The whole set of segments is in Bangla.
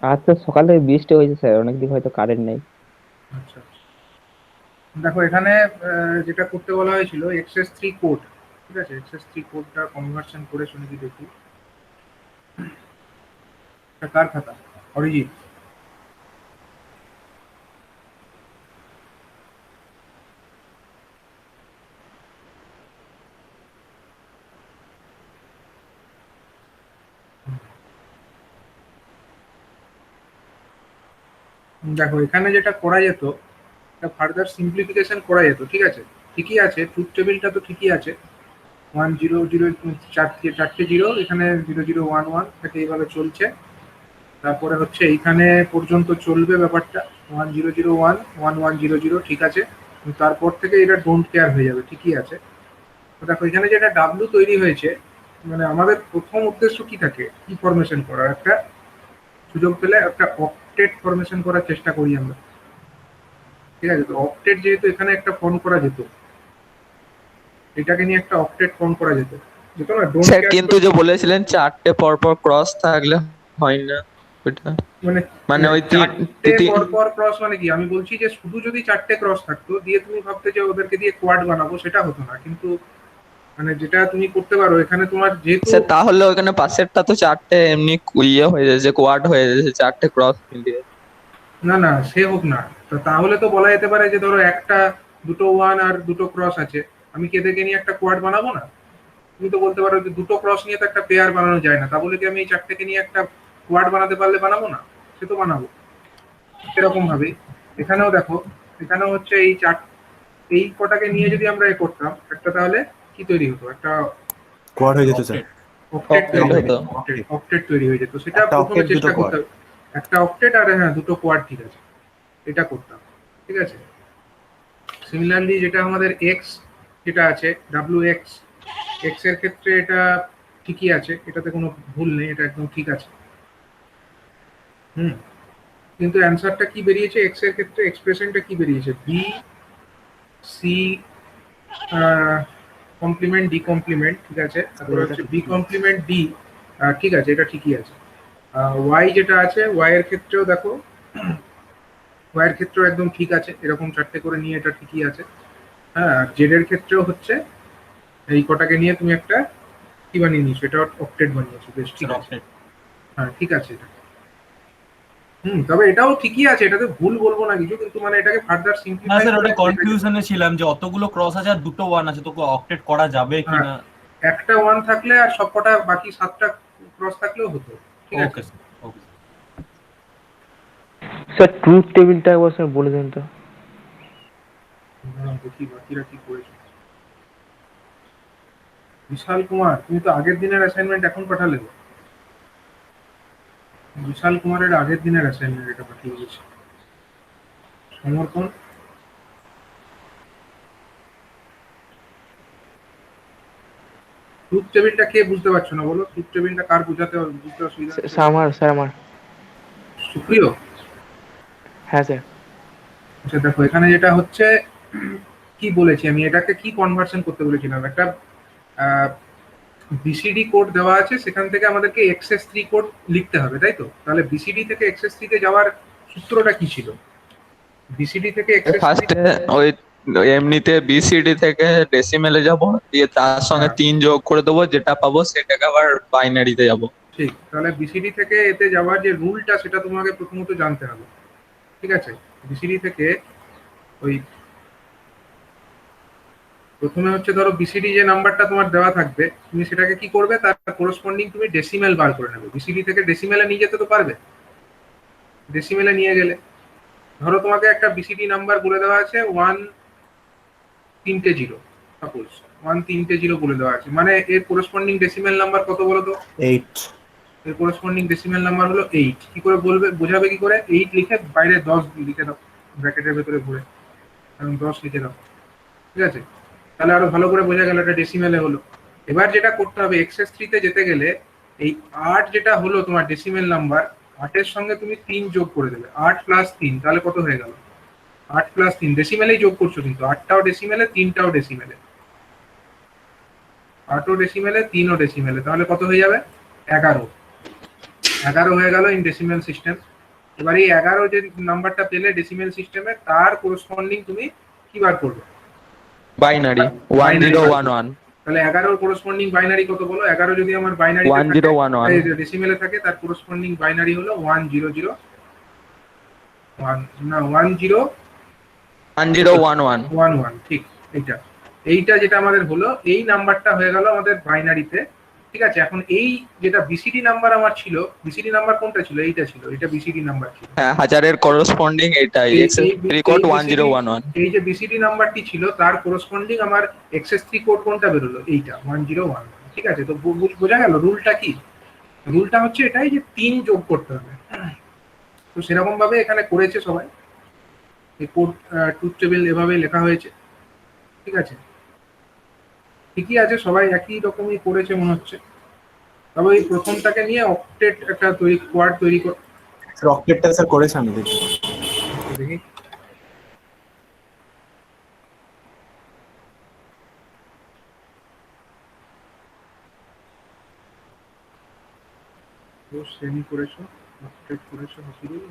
আজ তো সকালে বৃষ্টি হয়েছে স্যার, অনেকদিন হয়তো কারেন্ট নেই। আচ্ছা, দেখো এখানে যেটা করতে বলা হয়েছিল এক্সএস থ্রি কোড, ঠিক আছে, এক্সএস থ্রি কোডটা কনভার্সন করে শুনে কি দেখি। এটা কার খাতা? অরিজিৎ। দেখো এখানে যেটা করা যেত, এটা ফার্দার সিম্পলিফিকেশন করা যেত, ঠিক আছে। ঠিকই আছে, ট্রুথ টেবিলটা তো ঠিকই আছে। 1 0 0, চারটে চারটে জিরো, এখানে 0 0 1 1 থেকে এইভাবে চলছে। তারপরে হচ্ছে এইখানে পর্যন্ত চলবে ব্যাপারটা, 1 0 0 1 1 1 0 0, ঠিক আছে। কিন্তু তারপর থেকে এটা ডোন্ট কেয়ার হয়ে যাবে, ঠিকই আছে। তো দেখো এখানে যেটা ডাব্লু তৈরি হয়েছে, মানে আমাদের প্রথম উদ্দেশ্য কি থাকে, কি ফরমেশন করা, একটা সুযোগ পেলে একটা অক্টেট ফরমেশন করার চেষ্টা করি আমরা, ঠিক আছে। তো অক্টেট যেহেতু এখানে একটা ফর্ম করা যেত, এটাকে নিয়ে একটা অক্টেট ফর্ম করা যেত, যেত না, ডোন্ট স্যার কেয়ার। কিন্তু যে বলেছিলেন চারটে পরপর ক্রস থাকলে হয় না ওইটা, মানে মানে ওই চারটে পর পর ক্রস মানে কি, আমি বলছি যে শুধু যদি চারটে ক্রস থাকতো দিয়ে তুমি ভাবতে যে ওদেরকে দিয়ে কোয়াড বানাবো, সেটা হতো না। কিন্তু মানে যেটা তুমি করতে পারো এখানে, তোমার যেহেতু স্যার তাহলে ওখানে পাশেরটা তো চারটে এমনি ইয়ে হয়ে যাচ্ছে, কোয়াড হয়ে যাচ্ছে চারটে ক্রস মিলিয়ে। না না সে হোক না, তো তাহলে তো বলা যেতে পারে যে ধরো একটা দুটো ওয়ান আর দুটো ক্রস আছে, আমি কি এদেরকে নিয়ে একটা কোয়াড বানাবো না? তুমি তো বলতে পারো যে দুটো ক্রস নিয়ে তো একটা পেয়ার বানানো যায় না, তা বলে কি আমি এই চারটেকে নিয়ে একটা কোয়াড বানাতে পারলে বানাবো না? সে তো বানাবো। এরকম ভাবে এখানেও দেখো, এখানেও হচ্ছে এই এই কটাকে নিয়ে যদি আমরা এ করতাম একটা, তাহলে কি তৈরি হতো, একটা কোয়াড হয়ে যেত স্যার। অক্টেট অক্টেট তৈরি হয়ে হতো। যেত, অক্টেট অক্টেট তৈরি হয়ে যেত, সেটা একটা প্রথমে অক্টেট দুটো চেষ্টা করতে কোয়াড। হবে। একটা অক্টেট আর হ্যাঁ দুটো কোয়াড, ঠিক আছে, এটা করতাম, ঠিক আছে। সিমিলারলি যেটা আমাদের এক্স যেটা আছে, ডাব্লিউ এক্স, এক্স এর ক্ষেত্রে এটা ঠিকই আছে, এটাতে কোনো ভুল নেই, এটা একদম ঠিক আছে। হুম। কিন্তু অ্যান্সারটা কি বেরিয়েছে এক্স এর ক্ষেত্রে, এক্সপ্রেশনটা কি বেরিয়েছে, B C complement D complement, ঠিক আছে। তারপরে হচ্ছে বি কমপ্লিমেন্ট ডি, ঠিক আছে, এটা ঠিকই আছে। ওয়াই যেটা আছে, ওয়াই এর ক্ষেত্রেও দেখো, ওয়াই এর ক্ষেত্রেও একদম ঠিক আছে, এরকম চারটে করে নিয়ে এটা ঠিকই আছে। হ্যাঁ, আর জেড এর ক্ষেত্রেও হচ্ছে এই কটাকে নিয়ে তুমি একটা কি বানিয়ে নিয়েছো, এটা অক্টেট বানিয়েছো, বেশ ঠিক আছে। হ্যাঁ ঠিক আছে এটা। তবে এটাও ঠিকই আছে, এটাতে ভুল বলবো না কিছু, কিন্তু মানে এটাকে ফার্দার না সিম্পলিফাই স্যার, করে ওটা দেখা যেত। কনফিউশনে ছিলাম যে অতগুলো ক্রস আছে আর দুটো ওয়ান আছে, তো অক্টেট করা যাবে হ্যাঁ, কিনা। একটা ওয়ান থাকলে আর সবকটা বাকি সাতটা ক্রস থাকলেও হতো, ঠিক আছে। ওকে স্যার, ওকে। স্যার ট্রুথ টেবিলটা একবার স্যার বলে দেন তো। দেখি বাকিরা কি করেছে। বিশাল কুমার, তুমি তো আগের দিনের অ্যাসাইনমেন্ট এখন পাঠালে গো। বিশাল কুমারের আগের দিনের অ্যাসাইনমেন্ট এটা পাঠিয়ে দিয়েছে। সমর্পণ, ট্রুথ টেবিলটা কে বুঝতে পারছো না বলো, ট্রুথ টেবিলটা কার বুঝতে অসুবিধা হচ্ছে স্যার বলো। আমার, স্যার আমার। সুপ্রিয়। হ্যাঁ স্যার। আচ্ছা দেখো এখানে যেটা হচ্ছে, কি বলেছি আমি, এটাকে কি কনভার্সন করতে বলেছিলাম, একটা বিসিডি কোড দেওয়া আছে, সেখান থেকে আমাদেরকে এক্সএস থ্রি কোড লিখতে হবে, তাই তো? তাহলে বিসিডি থেকে এক্সএস থ্রি তে যাওয়ার সূত্রটা কি ছিল? বিসিডি থেকে এক্সএস থ্রি, ফার্স্টে ওই এমনিতে বিসিডি থেকে ডেসিমেলে যাব, দিয়ে তার সঙ্গে হ্যাঁ 3 যোগ করে দেবো, যেটা পাবো সেটাকে আবার বাইনারিতে যাব। ঠিক, তাহলে বিসিডি থেকে এতে যাওয়ার যে রুলটা সেটা তোমাকে প্রথমত জানতে হবে, ঠিক আছে। বিসিডি থেকে ওই প্রথমে হচ্ছে ধরো বিসিডি যে নাম্বারটা তোমার দেওয়া থাকবে, তুমি সেটাকে কি করবে, তার কোরসপন্ডিং তুমি ডেসিমেল বার করে নেবে। বিসিডি থেকে ডেসিমেলে নিয়ে যেতে তো পারবে, ডেসিমেলে নিয়ে গেলে ধরো তোমাকে একটা বিসিডি নাম্বার বলে দেওয়া আছে 1 3 0, সাপোজ 1 3 0 বলে দেওয়া আছে, মানে এর কোরসপন্ডিং ডেসিমেল নাম্বার কত বলো তো? 8। এর কোরসপন্ডিং ডেসিমেল নাম্বার হলো 8। কি করে বলবে, বোঝাবে কি করে? 8 লিখে বাইরে 10 লিখে দাও, ব্র্যাকেটের ভেতরে ঘুরে, এবং 10 লিখে দাও, ঠিক আছে। তাহলে আরো ভালো করে বোঝা গেল এটা ডেসিমেলে হলো। এবার যেটা করতে হবে, এক্সএস থ্রি তে যেতে গেলে এই 8 যেটা হলো তোমার ডেসিমেল নাম্বার, 8 এর সঙ্গে তুমি 3 যোগ করে দেবে, 8 + 3, তাহলে কত হয়ে গেল? 8 + 3 ডেসিমেলেই যোগ করছো, কিন্তু 8টাও ডেসিমেলে, 3টাও ডেসিমেলে। 8ও ডেসিমেলে 3ও ডেসিমেলে, তাহলে কত হয়ে যাবে? 11। 11 হয়ে গেল ইন ডেসিমেল সিস্টেম। এবার এই 11 যে নাম্বারটা পেলে ডেসিমেল সিস্টেমে, তার করসপন্ডিং তুমি কি বার করবে? বাইনারি Binary বার করবে। 1011 তাহলে 11 করসপন্ডিং বাইনারি কত বলো? 11 যদি আমার বাইনারি 1011 ডেসিমেলে থাকে, তার করসপন্ডিং বাইনারি হলো 1001 না 1011 1011, ঠিক। এইটা এইটা যেটা আমাদের হলো, এই নাম্বারটা হয়ে গেল আমাদের বাইনারিতে। ঠিক আছে, এখন এই যেটা বিসিডি নাম্বার আমার ছিল, বিসিডি নাম্বার কোনটা ছিল? এইটা ছিল, এটা বিসিডি নাম্বার ছিল। হ্যাঁ, হাজারের করসপন্ডিং এটাই এক্সেস 3 কোড 1011। এই যে বিসিডি নাম্বারটি ছিল, তার করসপন্ডিং আমার এক্সএস 3 কোড কোনটা বেরোলো? এইটা 1011। ঠিক আছে, তো বোঝা গেল রুলটা কি? রুলটা হচ্ছে এটাই যে 3 যোগ করতে হবে। তো সেরকম ভাবে এখানে করেছে সবাই, এই কোড ট্রুথ টেবিল এভাবে লেখা হয়েছে। ঠিক আছে, ঠিকই আছে, সবাই একই রকমই করেছে মনে হচ্ছে। তবে এই প্রথমটাকে নিয়ে অক্টেট একটা কোয়াড তৈরি করে রকেটটা স্যার করেছে আমি দেখি। দেখি। শ্রেণী করেছো, অক্টেট করেছো, হসপিটাল।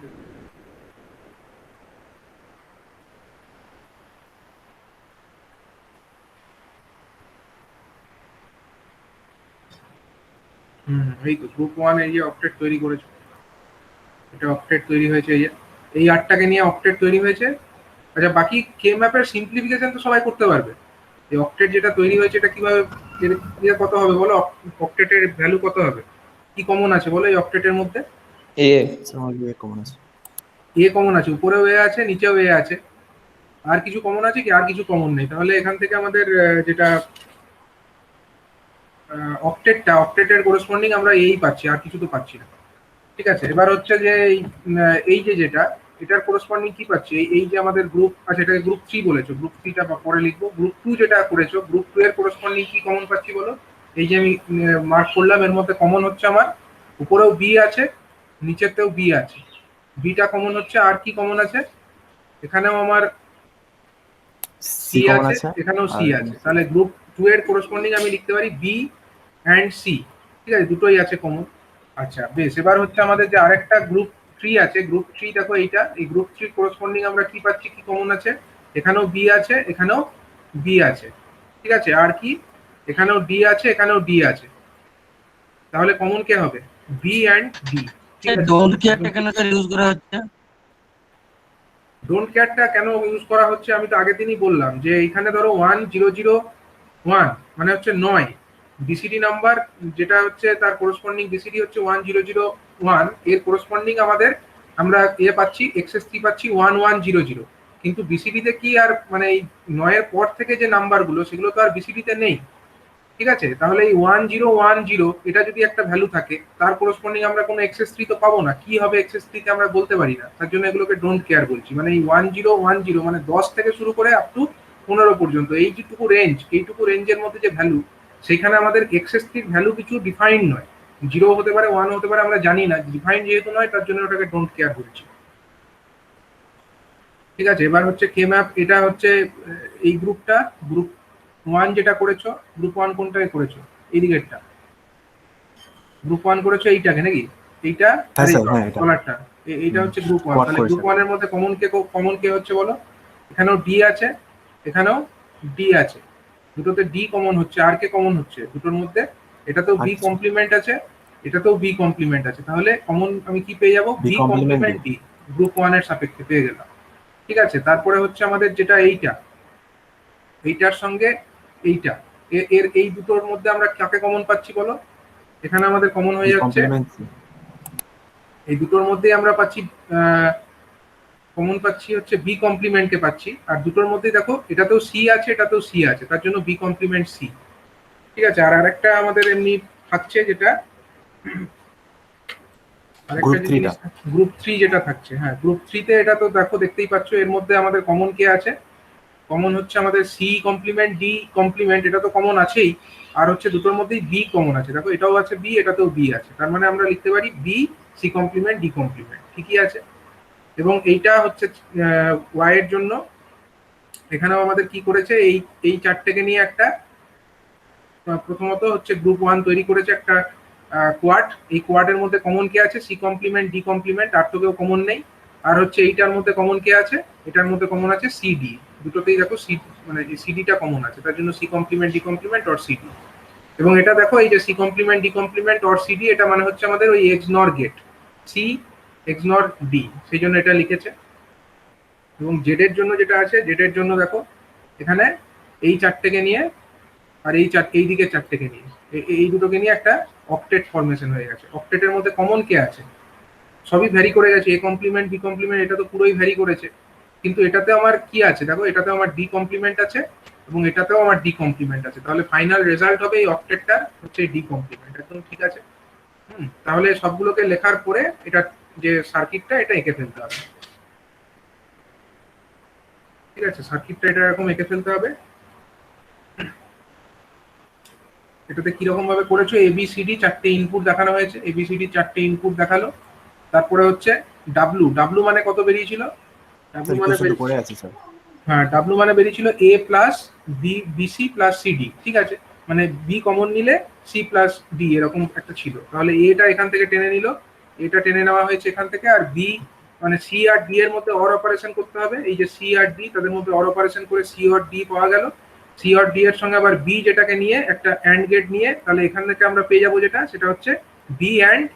এই তো গ্রুপ 1 এই যে অক্টেট তৈরি করেছো, এটা অক্টেট তৈরি হয়েছে। এই 8টাকে নিয়ে অক্টেট তৈরি হয়েছে। আচ্ছা, বাকি কে ম্যাপের সিম্পলিফিকেশন তো সবাই করতে পারবে। এই অক্টেট যেটা তৈরি হয়েছে, এটা কিভাবে কত হবে বলো? অক্টেটের ভ্যালু কত হবে? কি কমন আছে বলো এই অক্টেটের মধ্যে? এ স্যার আমার বিয়ে কমন আছে। এ কমন আছে, উপরেও এ আছে, নিচেও এ আছে। আর কিছু কমন আছে কি? আর কিছু কমন নেই। তাহলে এখান থেকে আমাদের যেটা অক্টেটের করসপন্ডিং আমরা এই পাচ্ছি, আর কিছু তো পাচ্ছি না। ঠিক আছে, এবার হচ্ছে যে এই যে যেটা, এটার করসপন্ডিং কি পাচ্ছি? এই যে আমাদের গ্রুপ আছে, এটাকে গ্রুপ 3 বলেছো, গ্রুপ 3টা পরে লিখবো। গ্রুপ 2 যেটা করেছো, গ্রুপ 2 এর করসপন্ডিং কি কমন পাচ্ছি বলো? এই যে আমি মার্ক করলাম, এর মধ্যে কমন হচ্ছে আমার উপরেও বি আছে, নিচেতেও বি আছে। বিটা কমন হচ্ছে, আর কি কমন আছে? এখানেও আমার সি সি কমন আছে, আছে এখানেও সি আর আছে। তাহলে গ্রুপ 2 এর করসপন্ডিং আমি লিখতে পারি বি অ্যান্ড সি। ঠিক আছে, দুটোই আছে কমন। আচ্ছা বেশ, এবার হচ্ছে আমাদের যে আরেকটা গ্রুপ 3 আছে, গ্রুপ 3 দেখো এইটা, এই গ্রুপ 3 করসপন্ডিং আমরা কি পাচ্ছি, কি কমন আছে? এখানেও বি আছে, এখানেও বি আছে। ঠিক আছে, আর কি? এখানেও ডি আছে, এখানেও ডি আছে। তাহলে কমন কে হবে? B and D. ঠিক আছে, ডোন্ট কেয়ারটা কেন স্যার ইউজ করা হচ্ছে? ডোন্ট কেয়ারটা কেন ইউজ করা হচ্ছে আমি তো আগের দিনই বললাম, যে এখানে ধরো 1001 মানে হচ্ছে 9, বিসিডি নাম্বার যেটা হচ্ছে তার করসপন্ডিং বিসিডি হচ্ছে 1001, এর করসপন্ডিং আমাদের আমরা পাচ্ছি এক্সএস 3 পাচ্ছি 1100। কিন্তু বিসিডি তে কি আর মানে এই 9 এর পর থেকে যে নাম্বারগুলো, সেগুলো তো আর বিসিডি তে নেই। ঠিক আছে, তাহলে এই 1010 এটা যদি একটা ভ্যালু থাকে, তার করসপন্ডিং আমরা কোনো এক্সএস 3 তো পাবো না। কি হবে এক্সএস 3 তে আমরা বলতে পারি না, তার জন্য এগুলোকে ডোন্ট কেয়ার বলছি। মানে এই 1010 মানে 10 থেকে শুরু করে আপ টু 15 পর্যন্ত, এই যেটুকু রেঞ্জ, এইটুকু রেঞ্জের মধ্যে যে ভ্যালু, সেখানে আমাদের এক্সএস 3 ভ্যালু কিছু ডিফাইন নয়। 0 হতে পারে, 1 হতে পারে, আমরা জানি না। ডিফাইন যেহেতু নয়, তার জন্য ওটাকে ডোন্ট কেয়ার বলছি। ঠিক আছে, এবার হচ্ছে কে ম্যাপ। এটা হচ্ছে এই গ্রুপটা, গ্রুপ 1 যেটা করেছো, গ্রুপ 1 কোনটাকে করেছো? এই দিকেরটা গ্রুপ 1 করেছো, এইটাকে নাকি? এইটা হ্যাঁ স্যার, হ্যাঁ এটা কলারটা, এইটা হচ্ছে গ্রুপ 1। Quad তাহলে করেছে। গ্রুপ 1 এর মধ্যে কমন কে হচ্ছে বলো? এখানেও ডি আছে, এখানেও ডি আছে। দুটোতে ডি কমন হচ্ছে, আর কে কমন হচ্ছে দুটোর মধ্যে? এটাতেও বি আচ্ছা। কমপ্লিমেন্ট আছে, এটাতেও বি কমপ্লিমেন্ট আছে। তাহলে কমন আমি কি পেয়ে যাবো? B B complement complement D, group 1 এর সাপেক্ষে পেয়ে গেলাম। ঠিক আছে, তারপরে হচ্ছে আমাদের যেটা এইটার সঙ্গে এইটা, এর এই দুটোর মধ্যে আমরা কাকে কমন পাচ্ছি বলো? এখানে আমাদের কমন হয়ে যাচ্ছে, কমপ্লিমেন্ট এই দুটোর মধ্যেই আমরা পাচ্ছি কমন পাচ্ছি হচ্ছে বি কমপ্লিমেন্ট কে পাচ্ছি। আর দুটোর মধ্যেই দেখো, এটাতেও সি আছে, এটাতেও সি আছে, তার জন্য বি কমপ্লিমেন্ট সি। ঠিক আছে, আর আরেকটা আমাদের এমনি থাকছে, যেটা আরেকটা গ্রুপ 3টা জিনিস, গ্রুপ 3 যেটা থাকছে। হ্যাঁ, গ্রুপ 3 তে এটা তো দেখো, দেখতেই পাচ্ছ, এর মধ্যে আমাদের কমন কে আছে? কমন হচ্ছে আমাদের সি কমপ্লিমেন্ট ডি কমপ্লিমেন্ট, এটা তো কমন আছেই। আর হচ্ছে দুটোর মধ্যেই বি কমন আছে, দেখো এটাও আছে বি, এটাতেও বি আছে। তার মানে আমরা লিখতে পারি B C complement D complement. ঠিকই আছে। এবং এইটা হচ্ছে ওয়াই এর জন্য, এখানেও আমাদের কি করেছে, এই চারটেকে নিয়ে একটা প্রথমত হচ্ছে গ্রুপ 1 তৈরি করেছে একটা কোয়াড। এই কোয়াডের মধ্যে কমন কে আছে? সি কমপ্লিমেন্ট ডি কমপ্লিমেন্ট, আর তো কেউ কমন নেই। আর হচ্ছে এইটার মধ্যে কমন কে আছে? এটার মধ্যে কমন আছে সিডি। দুটোতেই দেখো সি, মানে সিডিটা কমন আছে, তার জন্য C complement D complement or CD. এবং এটা দেখো এই যে C complement D complement or CD, এটা মানে হচ্ছে আমাদের ওই XNOR gate, C XNOR D, সেই জন্য এটা লিখেছে। এবং জেড এর জন্য যেটা আছে, জেড এর জন্য দেখো এখানে এই চারটেকে নিয়ে আর এই দিকে চারটেকে নিয়ে, এই দুটোকে নিয়ে একটা অক্টেট ফরমেশন হয়ে গেছে। অক্টেটের মধ্যে কমন কে আছে? সবই ভ্যারি করে গেছে, এ কমপ্লিমেন্ট বি কমপ্লিমেন্ট, এটা তো পুরোই ভ্যারি করেছে। কিন্তু এটাতে আমার কি আছে দেখো, এটাতে আমার ডি কমপ্লিমেন্ট আছে এবং এটাতেও আমার ডি কমপ্লিমেন্ট আছে। তাহলে ফাইনাল রেজাল্ট হবে এই অক্টেটটার হচ্ছে ডি কমপ্লিমেন্ট। একদম ঠিক আছে। তাহলে সবগুলোকে লেখার পরে এটা যে সার্কিটটা, এটা এঁকে ফেলতে হবে। ঠিক আছে, সার্কিটটা এটা এরকম এঁকে ফেলতে হবে। এটাতে কিরকম ভাবে করেছো? এবিসিডি চারটে ইনপুট দেখানো হয়েছে, এবিসিডি চারটে ইনপুট দেখালো। তারপরে হচ্ছে ডাব্লু, ডাব্লু মানে কত বেরিয়েছিল? ডাব্লু মানে করে আছে স্যার। হ্যাঁ, ডাব্লু মানে বেরিয়েছিল A plus B, BC plus CD. ঠিক আছে, মানে বি কমন নিলে সি প্লাস ডি এরকম একটা ছিল। তাহলে এটা এখান থেকে টেনে নিল, এটা টেনে নেওয়া হয়েছে এখান থেকে। আর বি মানে সি আর ডি এর মধ্যে অর অপারেশন করতে হবে। এই যে সি আর ডি, তাদের মধ্যে অর অপারেশন করে সি আর ডি পাওয়া গেল। সি আর ডি এর সঙ্গে আবার বি যেটাকে নিয়ে একটা অ্যান্ড গেট নিয়ে, তাহলে এখান থেকে আমরা পেয়ে যাবো যেটা, সেটা হচ্ছে বি অ্যান্ড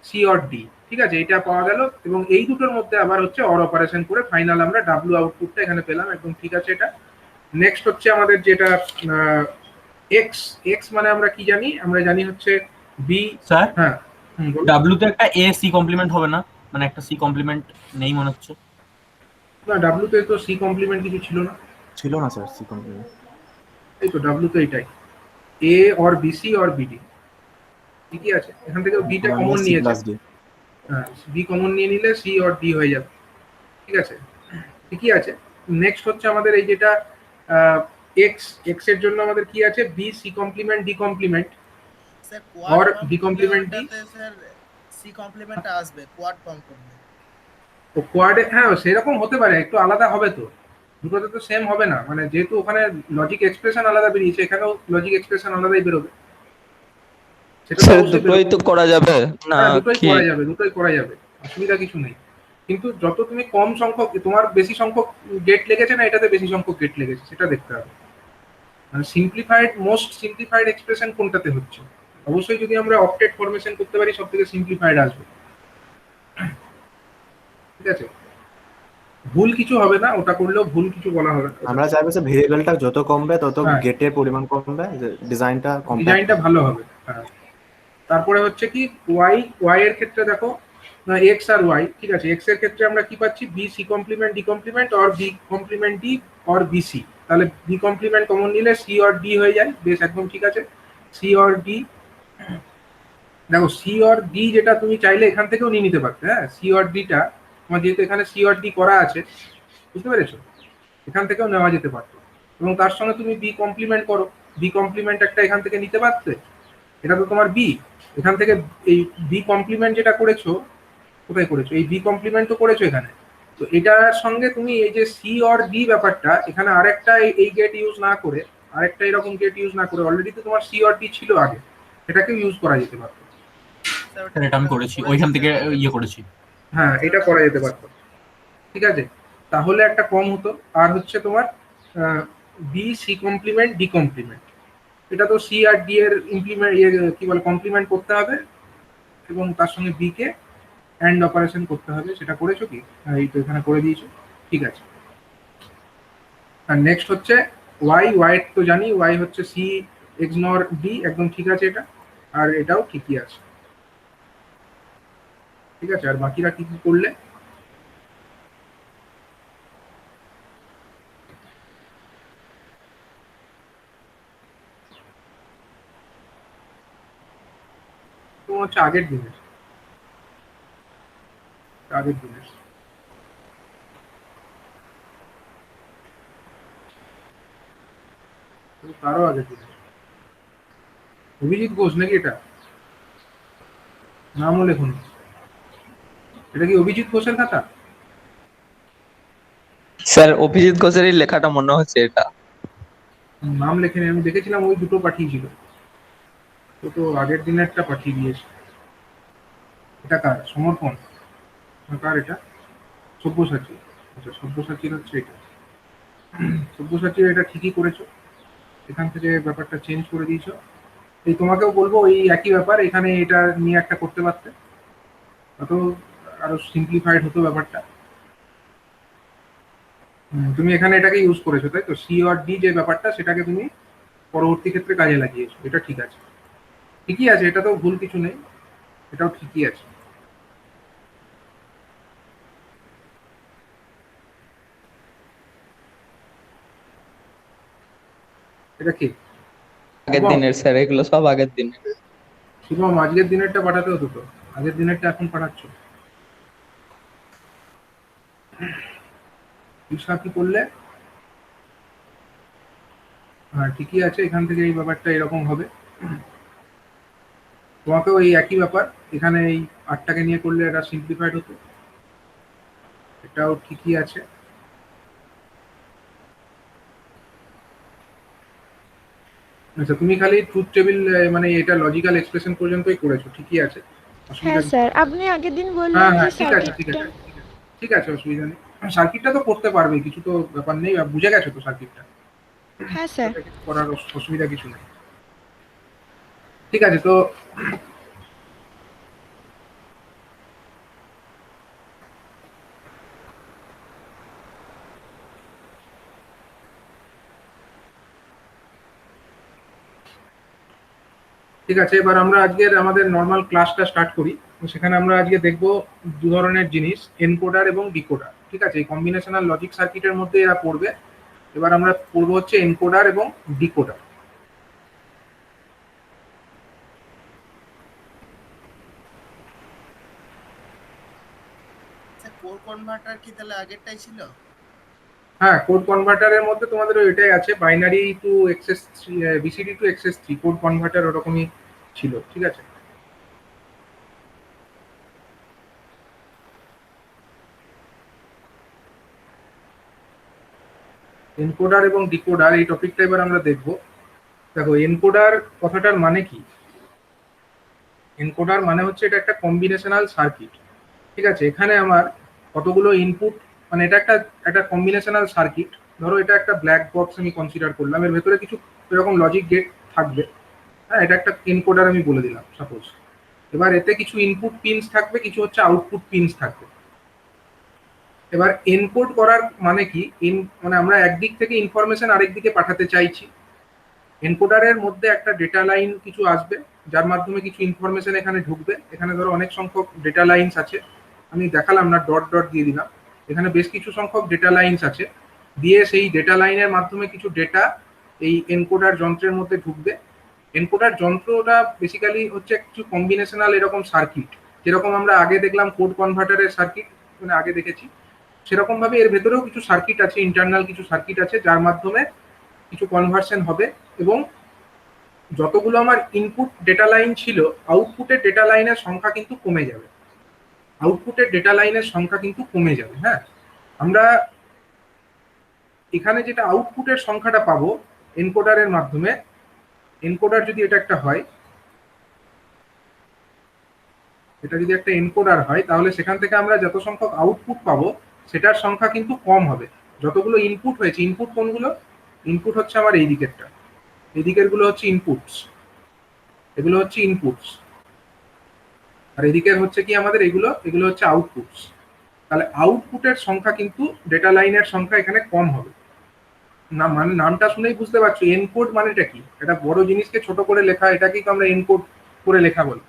সি আর ডি। ঠিক আছে, এটা পাওয়া গেল। এবং এই দুটোর মধ্যে আবার হচ্ছে অর অপারেশন করে ফাইনাল আমরা ডাব্লু আউটপুটটা এখানে পেলাম। একদম ঠিক আছে এটা। নেক্সট হচ্ছে আমাদের যেটা এক্স, এক্স মানে আমরা কি জানি? আমরা জানি হচ্ছে বি। স্যার হ্যাঁ, ডাব্লিউ তে একটা এ সি কমপ্লিমেন্ট হবে না? মানে একটা সি কমপ্লিমেন্ট নেই মনে হচ্ছে। না, ডাব্লু তে তো সি কমপ্লিমেন্ট কিছু ছিল না। ছিল না স্যার সি কমপ্লিমেন্ট। এই তো ডাব্লু তো এটাই, a or BC or BD. ঠিকই আছে, এখান থেকে বিটা কমন নিয়েছে। হ্যাঁ, বি কমন নিয়ে নিলে সি অর ডি হয়ে যাবে। ঠিক আছে, ঠিকই আছে। নেক্সট হচ্ছে আমাদের এই যেটা এক্স, এক্স এর জন্য আমাদের কি আছে? B C complement D complement और B complement D. Sir C complement আসবে কোয়াড ফর্ম করবে। তো কোয়াডে হ্যাঁ সেরকম হতে পারে, একটু আলাদা হবে তো, দুটোতে তো সেম হবে না। মানে যেহেতু ওখানে লজিক এক্সপ্রেশন আলাদা বেরিয়েছে, এখানেও লজিক এক্সপ্রেশন আলাদাই বেরোবে। সেটা তো স্যার অবশ্যই দুটোই তো করা যাবে না হ্যাঁ, দুটোই কি? করা যাবে, দুটোই করা যাবে, অসুবিধা কিছু নেই। কিন্তু যত তুমি কম সংখ্যক, তোমার বেশি সংখ্যক গেট লেগেছে না এটাতে বেশি সংখ্যক গেট লেগেছে, সেটা দেখতে হবে। মানে সিম্পলিফাইড, মোস্ট সিম্পলিফাইড এক্সপ্রেশন কোনটাতে হচ্ছে? অবশ্যই যদি আমরা অক্টেট ফরমেশন করতে পারি সব থেকে সিম্পলিফাইড আসবে। ঠিক আছে, ভুল কিছু হবে না, ওটা করলেও ভুল কিছু বলা হবে না। আমরা চাইবো যে ভেরিয়েবলটা যত কমবে তত হ্যাঁ। গেটের পরিমাণ কমবে, ডিজাইনটা কমবে। ডিজাইনটা ভালো হবে। হ্যাঁ, তারপরে হচ্ছে কি ওয়াই, ওয়াই এর ক্ষেত্রে দেখো এক্স আর ওয়াই। ঠিক আছে, এক্স এর ক্ষেত্রে আমরা কি পাচ্ছি? B C complement D complement or B complement D or BC. তাহলে বি কমপ্লিমেন্ট কমন নিলে সি অর ডি হয়ে যায়। বেশ, একদম ঠিক আছে। সি অর ডি, দেখো সি অর ডি যেটা তুমি চাইলে এখান থেকেও নিয়ে নিতে পারতে। হ্যাঁ, সি অর ডিটা তোমার যেহেতু এখানে সি অর ডি করা আছে, বুঝতে পেরেছো, এখান থেকেও নেওয়া যেতে পারতো। এবং তার সঙ্গে তুমি বি কমপ্লিমেন্ট করো, বি কমপ্লিমেন্ট একটা এখান থেকে নিতে পারতে। এটা তো তোমার বি, এখান থেকে এই বি কমপ্লিমেন্ট যেটা করেছো, কোথায় করেছো? এই বি কমপ্লিমেন্ট তো করেছো এখানে। তো এটার সঙ্গে তুমি এই যে সি অর ডি ব্যাপারটা, এখানে আরেকটা এই গেট ইউজ না করে, আরেকটা এরকম গেট ইউজ না করে, অলরেডি তো তোমার সি অর ডি ছিল আগে, এটাকেও ইউজ করা যেতে পারতো। স্যার এটা আমি করেছি, ওইখান থেকে ইয়ে করেছি। হ্যাঁ, এটা করা যেতে পারতো। ঠিক আছে, তাহলে একটা কম হতো। আর হচ্ছে তোমার B C complement D complement, এটা তো সি আর ডি এর ইমপ্লিমেন্ট কি বলে কমপ্লিমেন্ট করতে হবে এবং তার সঙ্গে বি কে অ্যান্ড অপারেশন করতে হবে। সেটা করেছো কি? হ্যাঁ, এই তো এখানে করে দিয়েছো। ঠিক আছে। আর নেক্সট হচ্ছে ওয়াই, ওয়াই তো জানি, ওয়াই হচ্ছে সি এক্সনর ডি। একদম ঠিক আছে এটা, আর এটাও ঠিকই আছে। ঠিক আছে, আর বাকিরা কি কি করলে? তোমার হচ্ছে আগের দিনের, আগের দিনের তারও আগের দিনের অভিজিৎ ঘোষ নাকি? এটা নামও লেখুন। এটা কি অভিজিৎ ঘোষের খাতা? স্যার অভিজিৎ ঘোষেরই লেখাটা মনে হচ্ছে এটা। নাম লেখেনি, আমি দেখেছিলাম ওই দুটো পাঠিয়েছিল। তো আগের দিনেরটা পাঠিয়ে দিয়েছে। এটা কার? সমর্পণ না কার এটা? সব্যসাচী। আচ্ছা, সব্যসাচীর হচ্ছে এটা। সব্যসাচী এটা ঠিকই করেছো, এখান থেকে ব্যাপারটা চেঞ্জ করে দিয়েছো। এই তোমাকেও বলবো এই একই ব্যাপার, এখানে এটা নিয়ে একটা করতে পারতে, অত আরো সিম্পলিফাইড হতো ব্যাপারটা। তুমি এখানে এটাকে ইউজ করেছো তাই তো, সি আর ডি যে ব্যাপারটা সেটাকে তুমি পরবর্তী ক্ষেত্রে কাজে লাগিয়েছো, এটা ঠিক আছে, ঠিকই আছে, এটা তো ভুল কিছু নেই, এটাও ঠিকই আছে। এটা কি আগের দিনের স্যার, এগুলো সব আগের দিনের। শুভম, আজকের দিনেরটা পাঠাতে হতো তো, আগের দিনেরটা এখন পাঠাচ্ছ, ঈশা কি করলে? হ্যাঁ ঠিকই আছে, এখান থেকে এই ব্যাপারটা এরকম হবে। তোমাকেও এই একই ব্যাপার, এখানে এই 8টাকে নিয়ে করলে এটা সিম্পলিফাইড হতো, এটাও ঠিকই আছে। আচ্ছা, তুমি খালি ট্রুথ টেবিল মানে এটা লজিক্যাল এক্সপ্রেশন পর্যন্তই করেছো, ঠিকই আছে, অসুবিধা হ্যাঁ স্যার, আপনি আগের দিন হ্যাঁ বললেন যে হ্যাঁ ঠিক আছে ঠিক সার্কিটটা। আছে ঠিক আছে, অসুবিধা নেই। সার্কিটটা তো করতে পারবে, কিছু তো ব্যাপার নেই, বুঝে গেছো তো সার্কিটটা, হ্যাঁ স্যার। ওটা কিছু করার অসুবিধা কিছু নেই। ঠিক আছে তো, ঠিক আছে, এবার আমরা আজকের আমাদের নর্মাল ক্লাসটা স্টার্ট করি। তো সেখানে আমরা আজকে দেখব দু ধরনের জিনিস, এনকোডার এবং ডিকোডার। ঠিক আছে, এই কম্বিনেশনাল লজিক সার্কিটের মধ্যে এরা পড়বে। এবার আমরা পড়বো হচ্ছে এনকোডার এবং ডিকোডার। কোর কনভার্টার কি তাহলে আগেরটাই ছিল? হ্যাঁ, কোড কনভার্টারের মধ্যে তোমাদের এটাই আছে, binary to excess three, BCD to excess three code converter ওরকমই ছিল। ঠিক আছে, এনকোডার এবং ডিকোডার এই টপিকটা এবার আমরা দেখব। দেখো, এনকোডার কথাটার মানে কি? এনকোডার মানে হচ্ছে এটা একটা কম্বিনেশনাল সার্কিট। ঠিক আছে, এখানে আমার কতগুলো ইনপুট, মানে এটা একটা একটা কম্বিনেশনাল সার্কিট। ধরো এটা একটা ব্ল্যাক বক্স আমি কনসিডার করলাম, এর ভেতরে কিছু এরকম লজিক গেট থাকবে। হ্যাঁ, এটা একটা এনকোডার আমি বলে দিলাম সাপোজ। এবার এতে কিছু ইনপুট পিনস থাকবে, কিছু হচ্ছে আউটপুট পিনস থাকবে। এবার এনকোড করার মানে কি, মানে আমরা একদিক থেকে ইনফরমেশন আরেক দিকে পাঠাতে চাইছি। এনকোডারের মধ্যে একটা ডেটা লাইন কিছু আসবে, যার মাধ্যমে কিছু ইনফরমেশন এখানে ঢুকবে। এখানে ধরো অনেক সংখ্যক ডেটা লাইনস আছে, আমি দেখালাম না, ডট ডট দিয়ে দিলাম। এখানে বেশ কিছু সংখ্যক ডেটা লাইনস আছে, দিয়ে সেই ডেটা লাইনের মাধ্যমে কিছু ডেটা এই এনকোডার যন্ত্রের মধ্যে ঢুকবে। এনকোডার যন্ত্রটা বেসিক্যালি হচ্ছে কিছু কম্বিনেশনাল এরকম সার্কিট, যেরকম আমরা আগে দেখলাম কোড কনভার্টারের সার্কিট, মানে আগে দেখেছি, সেরকম ভাবে এর ভেতরেও কিছু সার্কিট আছে, ইন্টারনাল কিছু সার্কিট আছে, যার মাধ্যমে কিছু কনভার্সন হবে। এবং যতগুলো আমার ইনপুট ডেটা লাইন ছিল, আউটপুটের ডেটা লাইনের সংখ্যা কিন্তু কমে যাবে, আউটপুটের ডেটা লাইনের সংখ্যা কিন্তু কমে যাবে। হ্যাঁ, আমরা এখানে যেটা আউটপুটের সংখ্যাটা পাবো এনকোডারের মাধ্যমে, এনকোডার যদি এটা একটা হয়, এটা যদি একটা এনকোডার হয়, তাহলে সেখান থেকে আমরা যত সংখ্যক আউটপুট পাবো সেটার সংখ্যা কিন্তু কম হবে। যতগুলো ইনপুট হয়েছে, ইনপুট কোনগুলো? ইনপুট হচ্ছে আমার এই দিকেরটা, এই দিকের গুলো হচ্ছে ইনপুটস, এগুলো হচ্ছে ইনপুটস, আর এদিকের হচ্ছে কি আমাদের এগুলো, এগুলো হচ্ছে আউটপুটস। তাহলে আউটপুটের সংখ্যা কিন্তু ডেটা লাইনের সংখ্যা এখানে কম হবে না। মানে নামটা শুনেই বুঝতে পারছো এনকোড মানেটা কি, এটা বড় জিনিসকে ছোট করে লেখা, এটাকেই তো আমরা এনকোড করে লেখা বলি।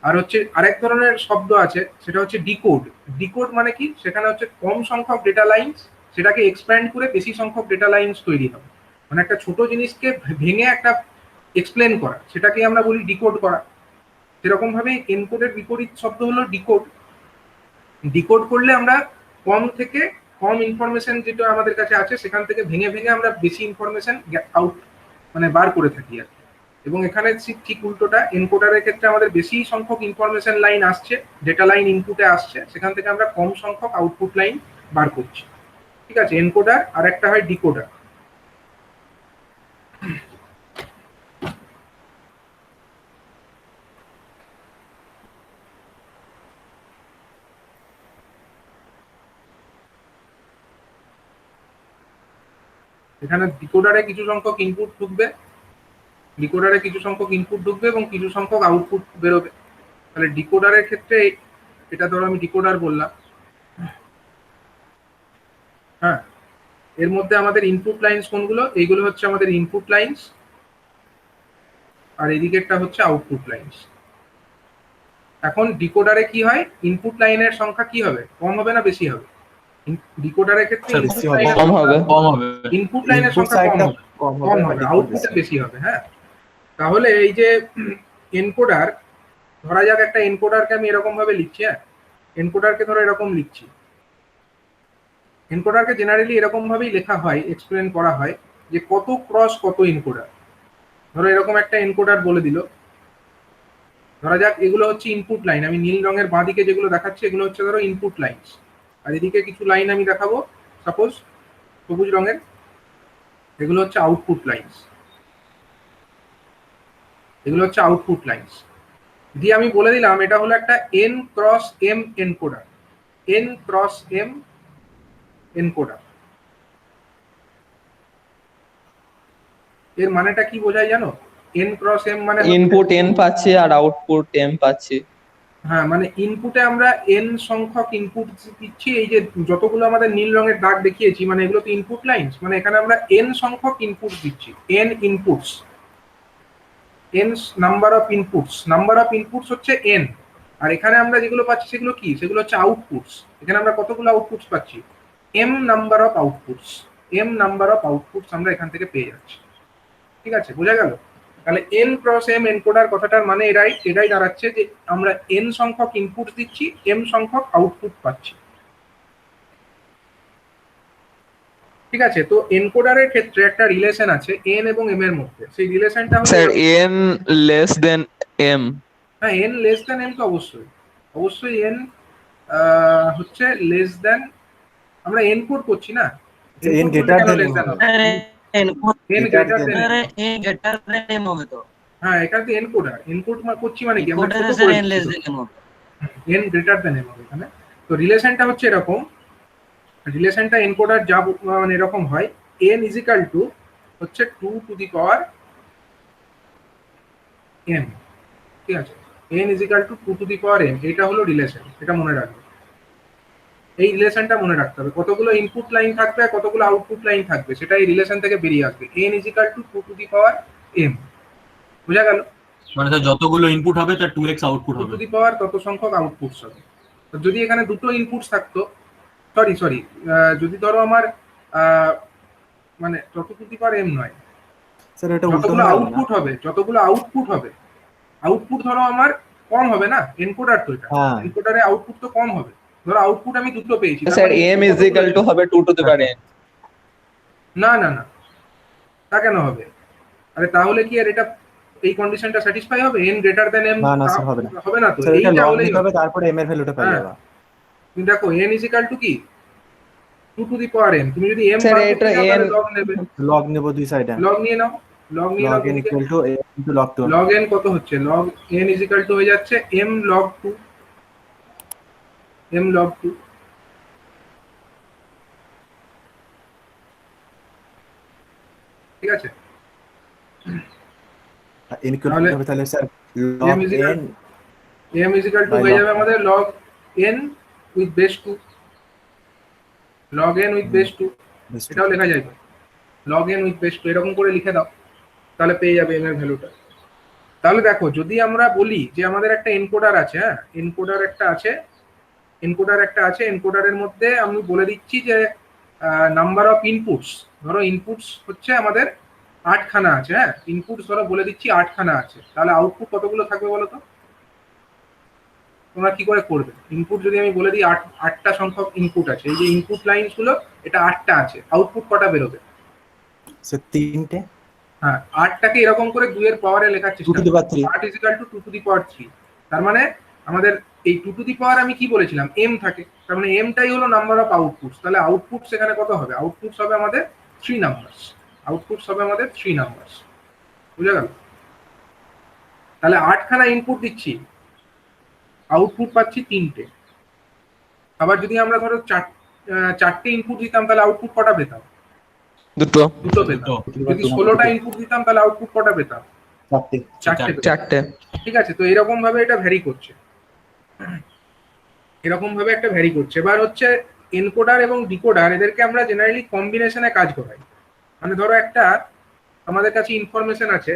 আর হচ্ছে আরেক ধরনের শব্দ আছে, সেটা হচ্ছে ডিকোড। ডিকোড মানে কি, সেখানে হচ্ছে কম সংখ্যক ডেটা লাইন্স, সেটাকে এক্সপ্যান্ড করে বেশি সংখ্যক ডেটা লাইন্স তৈরি হবে। মানে একটা ছোট জিনিসকে ভেঙে একটা এক্সপ্লেন করা, সেটাকে আমরা বলি ডিকোড করা। সেরকম ভাবে এনকোডের বিপরীত শব্দ হলো ডিকোড। ডিকোড করলে আমরা কম থেকে কম ইনফরমেশন যেটা আমাদের কাছে আছে সেখান থেকে ভেঙে ভেঙে আমরা বেশি ইনফরমেশন আউট মানে বার করে থাকি আর কি। এবং এখানে ঠিক উল্টোটা, এনকোডারের ক্ষেত্রে আমাদের বেশি সংখ্যক ইনফরমেশন লাইন আসছে, ডেটা লাইন ইনপুটে আসছে, সেখান থেকে আমরা কম সংখ্যক আউটপুট লাইন বার করছি। ঠিক আছে, এনকোডার। আর একটা হয় ডিকোডার। এখানে ডিকোডারে কিছু সংখ্যক ইনপুট ঢুকবে, ডিকোডারে কিছু সংখ্যক ইনপুট ঢুকবে এবং কিছু সংখ্যক আউটপুট বেরোবে। তাহলে ডিকোডারের ক্ষেত্রে এটা ধরো আমি ডিকোডার বললাম, হ্যাঁ, এর মধ্যে আমাদের ইনপুট লাইন্স কোনগুলো? এইগুলো হচ্ছে আমাদের ইনপুট লাইন্স, আর এদিকেরটা হচ্ছে আউটপুট লাইন্স। এখন ডিকোডারে কি হয়, ইনপুট লাইনের সংখ্যা কি হবে, কম হবে না বেশি হবে? ডিকোডারের ক্ষেত্রে স্যার, বেশি হবে। কম হবে। কম হবে। ইনপুট লাইনের ইনপুট সংখ্যা কম সাইডটা হবে, কম কম হবে, হবে, আর আউটপুটে বেশি হবে। হ্যাঁ, তাহলে এই যে এনকোডার, ধরা যাক একটা এনকোডারকে আমি এরকম ভাবে লিখছি, হ্যাঁ, এনকোডারকে ধরো এরকম লিখছি। এনকোডারকে জেনারেলি এরকম ভাবেই লেখা হয়, এক্সপ্লেন করা হয় যে কত ক্রস কত এনকোডার। ধরো এরকম একটা এনকোডার বলে দিল, ধরা যাক এগুলো হচ্ছে ইনপুট লাইন, আমি নীল রঙের বাঁ দিকে যেগুলো দেখাচ্ছি এগুলো হচ্ছে ধরো ইনপুট লাইনস, আর এদিকে কিছু লাইন আমি দেখাবো সাপোজ সবুজ রঙের, এগুলো হচ্ছে আউটপুট লাইনস, এগুলো হচ্ছে আউটপুট লাইনস। দিয়ে আমি বলে দিলাম এটা হলো একটা N cross M encoder, N cross M encoder. এর মানেটা কি বোঝায় জানো? এন ক্রস এম মানে ইনপুট n পাচ্ছি আর আউটপুট m পাচ্ছি। হ্যাঁ, মানে ইনপুটে আমরা এন সংখ্যক ইনপুট দিচ্ছি, এই যে যতগুলো আমাদের নীল রঙের দাগ দেখিয়েছি মানে এগুলো তো ইনপুট লাইনস, মানে এখানে আমরা এন সংখ্যক ইনপুট দিচ্ছি, N inputs, N number of inputs, number of inputs হচ্ছে এন। আর এখানে আমরা যেগুলো পাচ্ছি সেগুলো কি, সেগুলো হচ্ছে আউটপুটস। এখানে আমরা কতগুলো আউটপুটস পাচ্ছি, M number of outputs, M number of outputs আমরা এখান থেকে পেয়ে যাচ্ছি। ঠিক আছে, বোঝা গেল? তাহলে এন ক্রস এম এনকোডার কথাটার মানে এটাই দাঁড়াচ্ছে যে আমরা এন সংখ্যক ইনপুট দিচ্ছি, এম সংখ্যক আউটপুট পাচ্ছি। ঠিক আছে, তো এনকোডারের ক্ষেত্রে একটা রিলেশন আছে এন এবং এম এর মধ্যে, সেই রিলেশনটা হলো sir n less than m। হ্যাঁ, এন লেস দেন এম তো অবশ্যই, অবশ্যই এন হচ্ছে লেস দেন, আমরা এনকোড করছি না, n greater than less m দেন হবে। এন গ্রেটার দেন, এ গেটার এম হবে তো। হ্যাঁ এখানে তো এনকোডার, এনকোড করছি মানে কি আমরা কোডারে ছোট স্যার করে এন লেস দিচ্ছি, দেন হবে। এন গ্রেটার দেন এম হবে এখানে। তো রিলেশনটা হচ্ছে এরকম, রিলেশনটা এনকোডার যা মানে এরকম হয়, n ইজিক্যাল টু হচ্ছে 2 টু দি পাওয়ার m। ঠিক আছে, n equal to 2 to the power m, এটা হলো রিলেশন, এটা মনে রাখবে। এই রিলেশনটা মনে রাখতে হবে, কতগুলো ইনপুট লাইন থাকবে আর কতগুলো আউটপুট লাইন থাকবে সেটা এই রিলেশন থেকে বেরিয়ে আসবে, n equal to 2 to the power m। বুঝা গেল? মানে স্যার যতগুলো ইনপুট হবে তার 2x আউটপুট 2 হবে। টু দি পাওয়ার তত সংখ্যক আউটপুটস হবে। তো যদি এখানে দুটো ইনপুটস থাকতো, সরি যদি ধরো আমার মানে যত টু দি পাওয়ার m নয়, স্যার এটা উল্টো যতগুলো হয়ে গেল না? আউটপুট হবে, যতগুলো আউটপুট হবে, আউটপুট ধরো আমার কম হবে না, এনকোডার তো এটা, হ্যাঁ। এনকোডারে আউটপুট তো কম হবে। ধরো আউটপুট আমি দুটো পেয়েছি, তার স্যার মানে m input is equal two হবে 2 টু দি পাওয়ার n। না না না, তা কেন হবে? আরে তাহলে কি আর এটা এই কন্ডিশনটা স্যাটিসফাই হবে? n গ্রেটার দ্যান m না, না, স্যার, হবে না। হবে না তো, স্যার এটা এইটা লগ হলেই নিতে হবে। হবে, তারপরে m এর ভ্যালুটা পেয়ে হ্যাঁ। যাবে। তুমি দেখো n ইজ ইকুয়াল টু কি 2 টু দি পাওয়ার m, তুমি যদি m স্যার, বার এটা করতে চাও তাহলে n লগ নেবে, লগ নেব দুই সাইডে। লগ নিয়ে নাও, লগ নিয়ে নাও। log n equal to a into log 2। Log n কত হচ্ছে, log n is equal two হয়ে যাচ্ছে m log 2, m log 2। ঠিক আছে, n equal তাহলে হবে তাহলে sir log m is equal- n m is equal two by হয়ে log যাবে আমাদের log n with base 2, log n with base 2, base 2। এটাও লেখা যায় তো, log n উইথ বেস 2 এরকম করে লিখে দাও, তাহলে পেয়ে যাবে m এর ভ্যালুটা। তাহলে দেখো যদি আমরা বলি যে আমাদের একটা এনকোডার আছে, হ্যাঁ এনকোডার একটা আছে, এনকোডারের মধ্যে আমি বলে দিচ্ছি যে নাম্বার অফ ইনপুটস, ধরো ইনপুটস হচ্ছে আমাদের 8 খানা আছে, হ্যাঁ ইনপুটস ধরো বলে দিচ্ছি 8 খানা আছে, তাহলে আউটপুট কতগুলো থাকবে বলো তো? তোমরা কি করে করবে? ইনপুট যদি আমি বলে দিই 8টা সংখ্যক ইনপুট আছে, এই যে ইনপুট লাইনস গুলো এটা 8টা আছে, আউটপুট কটা বেরোবে? স্যার 3টে। হ্যাঁ, 8টাকে এরকম করে 2 এর পাওয়ারে লেখার 2 চেষ্টা to the power 3। 8 is equal to 2 to the power 3। তার মানে আমাদের এই 2 টু দি পাওয়ার আমি কি বলেছিলাম, m থাকে, তার মানে mটাই হলো নাম্বার অফ আউটপুটস। তাহলে আউটপুটস এখানে কত হবে? আউটপুটস হবে আমাদের 3 নাম্বারস, আউটপুটস হবে আমাদের 3 নাম্বারস। বুঝা গেল? তাহলে 8 খানা ইনপুট দিচ্ছি, আউটপুট পাচ্ছি 3টে। আবার যদি আমরা ধরো 4টে ইনপুট দিতাম তাহলে আউটপুট কটা পেতাম? দুটো। দুটো পেতাম। দুটো। যদি 16টা ইনপুট দিতাম তাহলে আউটপুট কটা পেতাম? 4টে পেতাম। চারটে। ঠিক আছে, তো এরকম ভাবে এটা ভ্যারি করছে, এরকম ভাবে একটা ভ্যারি করছে। এবার হচ্ছে এনকোডার এবং ডিকোডার, এদেরকে আমরা জেনারেলি কম্বিনেশনে কাজ করাই। মানে ধরো একটা আমাদের কাছে ইনফরমেশন আছে,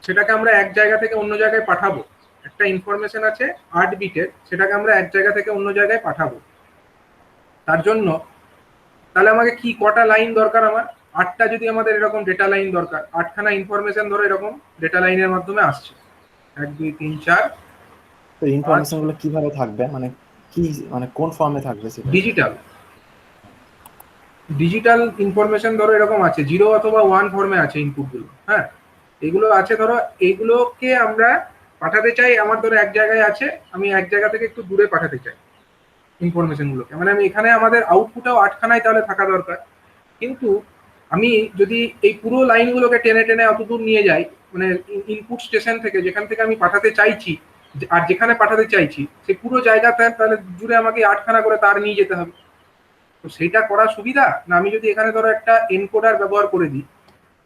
সেটাকে আমরা এক জায়গা থেকে অন্য জায়গায় পাঠাবো। একটা ইনফরমেশন আছে 8 বিটের, সেটাকে আমরা এক জায়গা থেকে অন্য জায়গায় পাঠাবো। তার জন্য তাহলে আমাকে কি কটা লাইন দরকার? আমার 8টা যদি আমাদের এরকম ডেটা লাইন দরকার, 8খানা ইনফরমেশন ধরো এরকম ডেটা লাইনের মাধ্যমে আসছে, 1 2 3 4। তো ইনফরমেশন গুলো কিভাবে থাকবে, মানে কি, মানে কোন ফর্মে থাকবে সেটা? ডিজিটাল ডিজিটাল ইনফরমেশন ধরো এরকম আছে, 0 অথবা 1 ফর্মে আছে ইনপুটগুলো। হ্যাঁ, এগুলো আছে, ধরো এইগুলোকে আমরা পাঠাতে চাই। আমার ধরো এক জায়গায় আছে, আমি এক জায়গা থেকে একটু দূরে পাঠাতে চাই ইনফরমেশনগুলোকে। মানে আমি এখানে আমাদের আউটপুটও 8খানায় তাহলে থাকা দরকার, কিন্তু আমি যদি এই পুরো লাইনগুলোকে টেনে টেনে অত দূর নিয়ে যাই, মানে ইনপুট স্টেশন থেকে যেখান থেকে আমি পাঠাতে চাইছি আর যেখানে পাঠাতে চাইছি সেই পুরো জায়গাতে, তাহলে জুড়ে আমাকে 8খানা করে তার নিয়ে যেতে হবে। তো সেইটা করা সুবিধা না, আমি যদি এখানে ধরো একটা এনকোডার ব্যবহার করে দিই,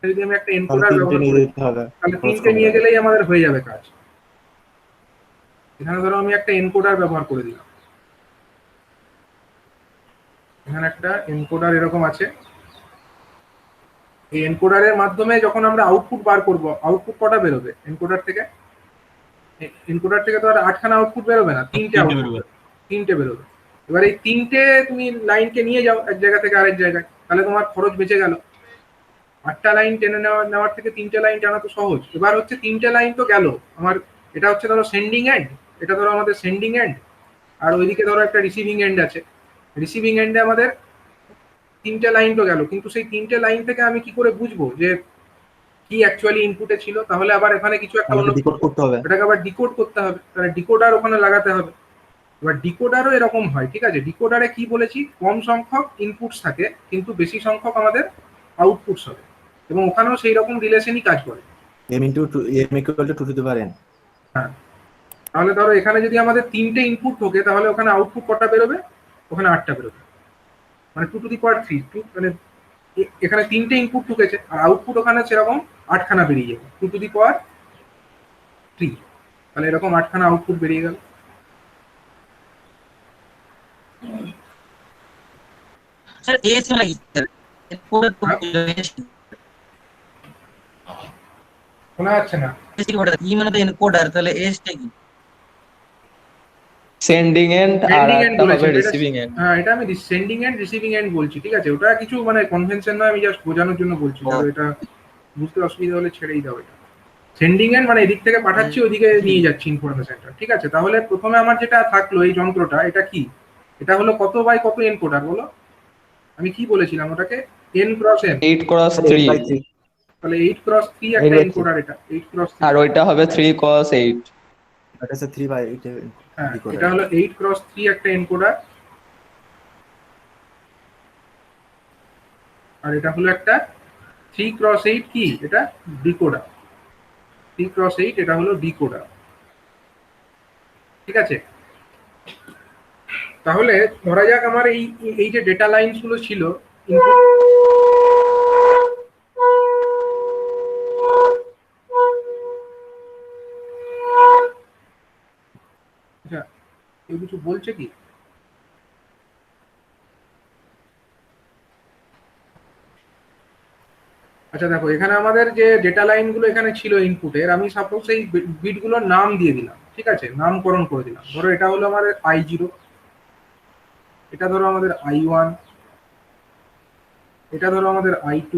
যদি আমি একটা এনকোডার ব্যবহার করে দিই, তাহলে 3টে নিয়ে গেলেই আমাদের হয়ে যাবে কাজ। এখানে ধরো আমি একটা এনকোডার ব্যবহার করে দিলাম, এখানে একটা এনকোডার এরকম আছে। এই এনকোডারের মাধ্যমে যখন আমরা আউটপুট বার করব, আউটপুট কটা বেরোবে এনকোডার থেকে? এনকোডার থেকে তো আর 8খানা আউটপুট বেরোবে না, 3টে আউটপুট, 3টে বেরোবে। এবার এই 3টে তুমি লাইনকে নিয়ে যাও এক জায়গা থেকে আরেক জায়গায়, তাহলে তোমার খরচ বেঁচে গেল। 8টা লাইন টেনে নেওয়ার থেকে 3টে লাইন টানা তো সহজ। এবার হচ্ছে 3টে লাইন তো গেল আমার, এটা হচ্ছে ধরো সেন্ডিং এন্ড, এটা ধরো আমাদের সেন্ডিং এন্ড, আর ওইদিকে ধরো একটা রিসিভিং এন্ড আছে। রিসিভিং এন্ডে আমাদের 3টে লাইন তো গেল, কিন্তু সেই 3টে লাইন থেকে আমি কি করে বুঝবো যে কি অ্যাকচুয়ালি ইনপুটে ছিল? তাহলে আবার এখানে কিছু একটা অন্য ডিকোড করতে হবে, এটাকে আবার ডিকোড করতে হবে, তাহলে ডিকোডার ওখানে লাগাতে হবে। এবার ডিকোডারও এরকম হয়, ঠিক আছে? ডিকোডারে কি বলেছি, কম সংখ্যক ইনপুটস থাকে কিন্তু বেশি সংখ্যক আমাদের আউটপুটস হবে, এবং ওখানেও সেই রকম রিলেশনই কাজ করে। m = 2 to the power n। হ্যাঁ, তাহলে ধরো এখানে যদি আমাদের 3টে ইনপুট থাকে, তাহলে ওখানে আউটপুট কটা বেরোবে? ওখানে 8টা বেরোবে, মানে 2 to the power 3। মানে এখানে 3টে ইনপুট ঢুকেছে আর আউটপুট ওখানে সেরকম 8খানা বেরিয়ে যাবে, 2 to the power 3। তাহলে এরকম 8খানা আউটপুট বেরিয়ে গেল। স্যার এস মানে কি স্যার? এরপরে তো শোনা যাচ্ছে না? এস কি বলতে কি মানে তো এনকোডার, তাহলে এস টা কি? সেন্ডিং এন্ড আর সেন্ডিং এন্ড একটা বলেছি, হবে রিসিভিং এন্ড। হ্যাঁ এটা আমি সেন্ডিং এন্ড রিসিভিং এন্ড বলছি, ঠিক আছে? ওটা কিছু মানে কনভেনশন নয়, আমি জাস্ট বোঝানোর জন্য বলছি। আর এটা বুঝতে অসুবিধা হলে ছেড়েই দাও। এটা সেন্ডিং এন্ড মানে এদিক থেকে পাঠাচ্ছি ওদিকে নিয়ে যাচ্ছি ইনফরমেশনটা, ঠিক আছে? তাহলে প্রথমে আমার যেটা থাকলো এই যন্ত্রটা, এটা কি? এটা হলো কত বাই কত এনকোডার বলো? আমি কি বলেছিলাম ওটাকে? n cross n। 8x3, তাহলে 8x3 একটা এনকোডার, এটা 8x3। আর ওইটা হবে 3x8। এটা হচ্ছে 3/8 হ্যাঁ, এটা হলো 8x3 একটা এনকোডার, আর এটা হলো একটা 3x8 কি? এটা ডিকোডার। 3x8 এটা হলো ডিকোডার, ঠিক আছে? তাহলে ধরা যাক আমার এই যে ডেটা লাইনস গুলো ছিল, আচ্ছা কেউ কিছু বলছে কি? আচ্ছা দেখো, এখানে আমাদের যে ডেটা লাইন গুলো এখানে ছিল ইনপুটের, আমি সাপোজ এই বিটগুলোর নাম দিয়ে দিলাম, ঠিক আছে? নামকরণ করে দিলাম। ধরো এটা হলো আমাদের I0, এটা ধরো আমাদের I1, এটা ধরো আমাদের I2,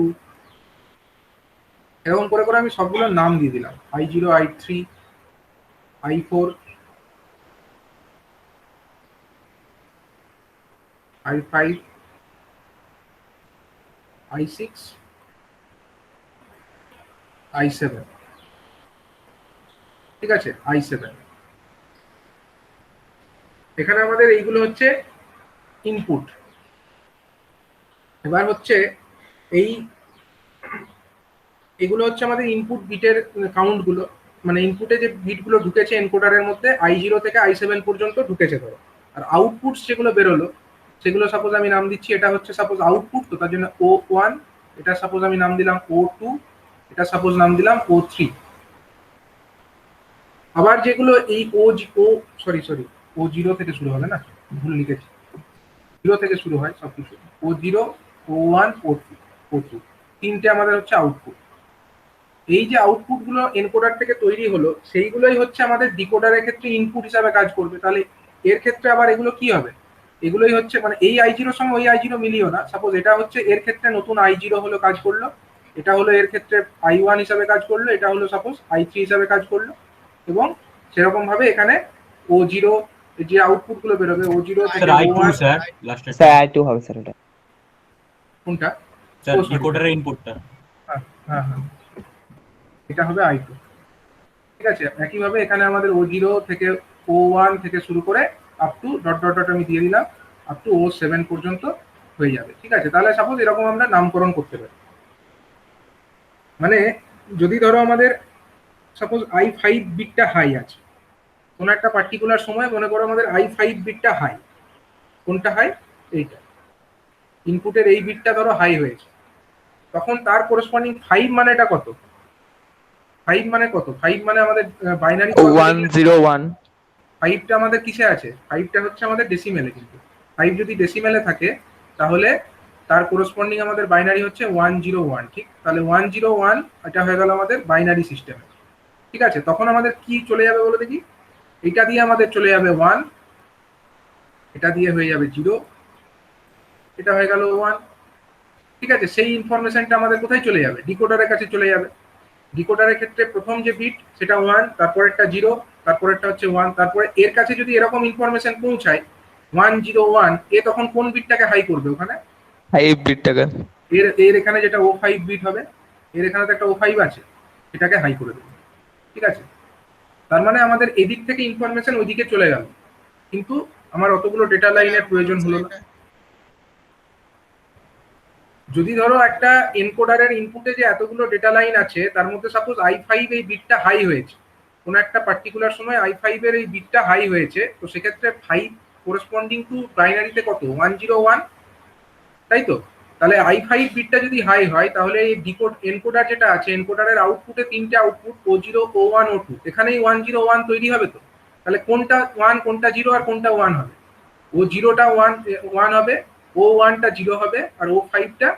এরকম করে করে আমি সবগুলোর নাম দিয়ে দিলাম, I0, I3, I4, I5, I6, I7, ঠিক আছে? I7। এখানে আমাদের এইগুলো হচ্ছে ইনপুট। এবার হচ্ছে এইগুলো হচ্ছে আমাদের ইনপুট বিটের কাউন্ট গুলো, মানে ইনপুটে যে বিটগুলো ঢুকেছে এনকোডারের মধ্যে I0 থেকে I7 পর্যন্ত ঢুকেছে ধরো। আর আউটপুটস যেগুলো বেরোলো সেগুলো সাপোজ আমি নাম দিচ্ছি, এটা হচ্ছে সাপোজ আউটপুট, তো তার জন্য O1, এটা সাপোজ আমি নাম দিলাম O2, এটা সাপোজ নাম দিলাম O3। আবার যেগুলো এই O0 থেকে শুরু হবে না, ভুল লিখেছি, 0 থেকে শুরু হয় সবকিছু, O0, O1, O2, তিনটে আমাদের হচ্ছে আউটপুট। এই যে আউটপুট গুলো এনকোডার থেকে তৈরি হলো, সেইগুলোই হচ্ছে আমাদের ডিকোডারের ক্ষেত্রে ইনপুট হিসাবে কাজ করবে। তাহলে এর ক্ষেত্রে আবার এগুলো কি হবে, এগুলোই হচ্ছে মানে এই I0 সঙ্গে ওই I0 মিলিও না। সাপোজ এটা হচ্ছে এর ক্ষেত্রে নতুন I0 হলো কাজ করলো, এটা হলো এর ক্ষেত্রে I1 হিসাবে কাজ করলো, এটা হলো সাপোজ I3 হিসাবে কাজ করলো, এবং সেরকম ভাবে এখানে O0 যে আউটপুট গুলো বেরোবে, O0 থেকে স্যার I2 O1, স্যার লাস্টে স্যার I2 হবে স্যার এটা। কোনটা? Sir Oh, sorry. ডিকোডারের ইনপুটটা। হ্যাঁ হ্যাঁ হ্যাঁ, এটা হবে I2। ঠিক আছে, একইভাবে এখানে আমাদের O0 থেকে O1 থেকে শুরু করে up to dot dot dot আমি দিয়ে দিলাম আপ টু O7 পর্যন্ত হয়ে যাবে। ঠিক আছে, তাহলে সাপোজ এরকম আমরা নামকরণ করতে পারি। মানে যদি ধরো আমাদের সাপোজ I5 বিটটা হাই আছে কোনো একটা পার্টিকুলার সময়, মনে করো আমাদের I5 বিটটা হাই, কোনটা হাই, এইটা ইনপুটের এই বিটটা ধরো হাই হয়েছে, তখন তার করসপন্ডিং 5 মানেটা কত, 5 মানে কত, 5 মানে আমাদের বাইনারি 101 5টা আমাদের কিসে আছে, 5টা হচ্ছে আমাদের ডেসিমেলে, কিন্তু 5 যদি ডেসিমেলে থাকে তাহলে তার করসপন্ডিং আমাদের বাইনারি হচ্ছে 101। ঠিক, তাহলে 101 এটা হয়ে গেল আমাদের বাইনারি সিস্টেমে। ঠিক আছে, তখন আমাদের কি চলে যাবে বলে দেখি, এটা দিয়ে আমাদের চলে যাবে 1, এটা দিয়ে হয়ে যাবে 0, এটা হয়ে গেল 1। ঠিক আছে, সেই ইনফরমেশনটা আমাদের কোথায় চলে যাবে, ডিকোডারের কাছে চলে যাবে। ডিকোডারের ক্ষেত্রে প্রথম যে বিট সেটা 1, তারপরেরটা 0, তারপরেরটা হচ্ছে 1, তারপরে এর কাছে যদি এরকম ইনফরমেশন পৌঁছায় 101, এ তখন কোন বিটটাকে হাই করবে ওখানে, 5 বিটটাকে। এর এখানে যেটা O5 বিট হবে, এর এখানে তো একটা O5 আছে, এটাকে হাই করে দেবে। ঠিক আছে, তার মানে আমাদের এদিক থেকে ইনফরমেশন ওইদিকে চলে গেল, কিন্তু আমার অতগুলো ডেটা লাইনের প্রয়োজন হলো না। যদি ধরো একটা এনকোডারের ইনপুটে যে এতগুলো ডেটা লাইন আছে, তার মধ্যে সাপোজ I5 এই বিটটা হাই হয়েছে, কোনো একটা পার্টিকুলার সময় I5 এর এই বিটটা হাই হয়েছে, তো সেক্ষেত্রে 5 করসপন্ডিং টু বাইনারিতে কত, 101, তাই তো? তাহলে I5 বিটটা যদি হাই হয়, তাহলে এই এনকোডার যেটা আছে, এনকোডারের আউটপুটে তিনটে আউটপুট O0, O1, O2, এখানেই 101 তৈরি হবে। তো তাহলে কোনটা 1, কোনটা 0 আর কোনটা 1 হবে, O0টা 1 হবে, O1টা 0 হবে, আর O5টা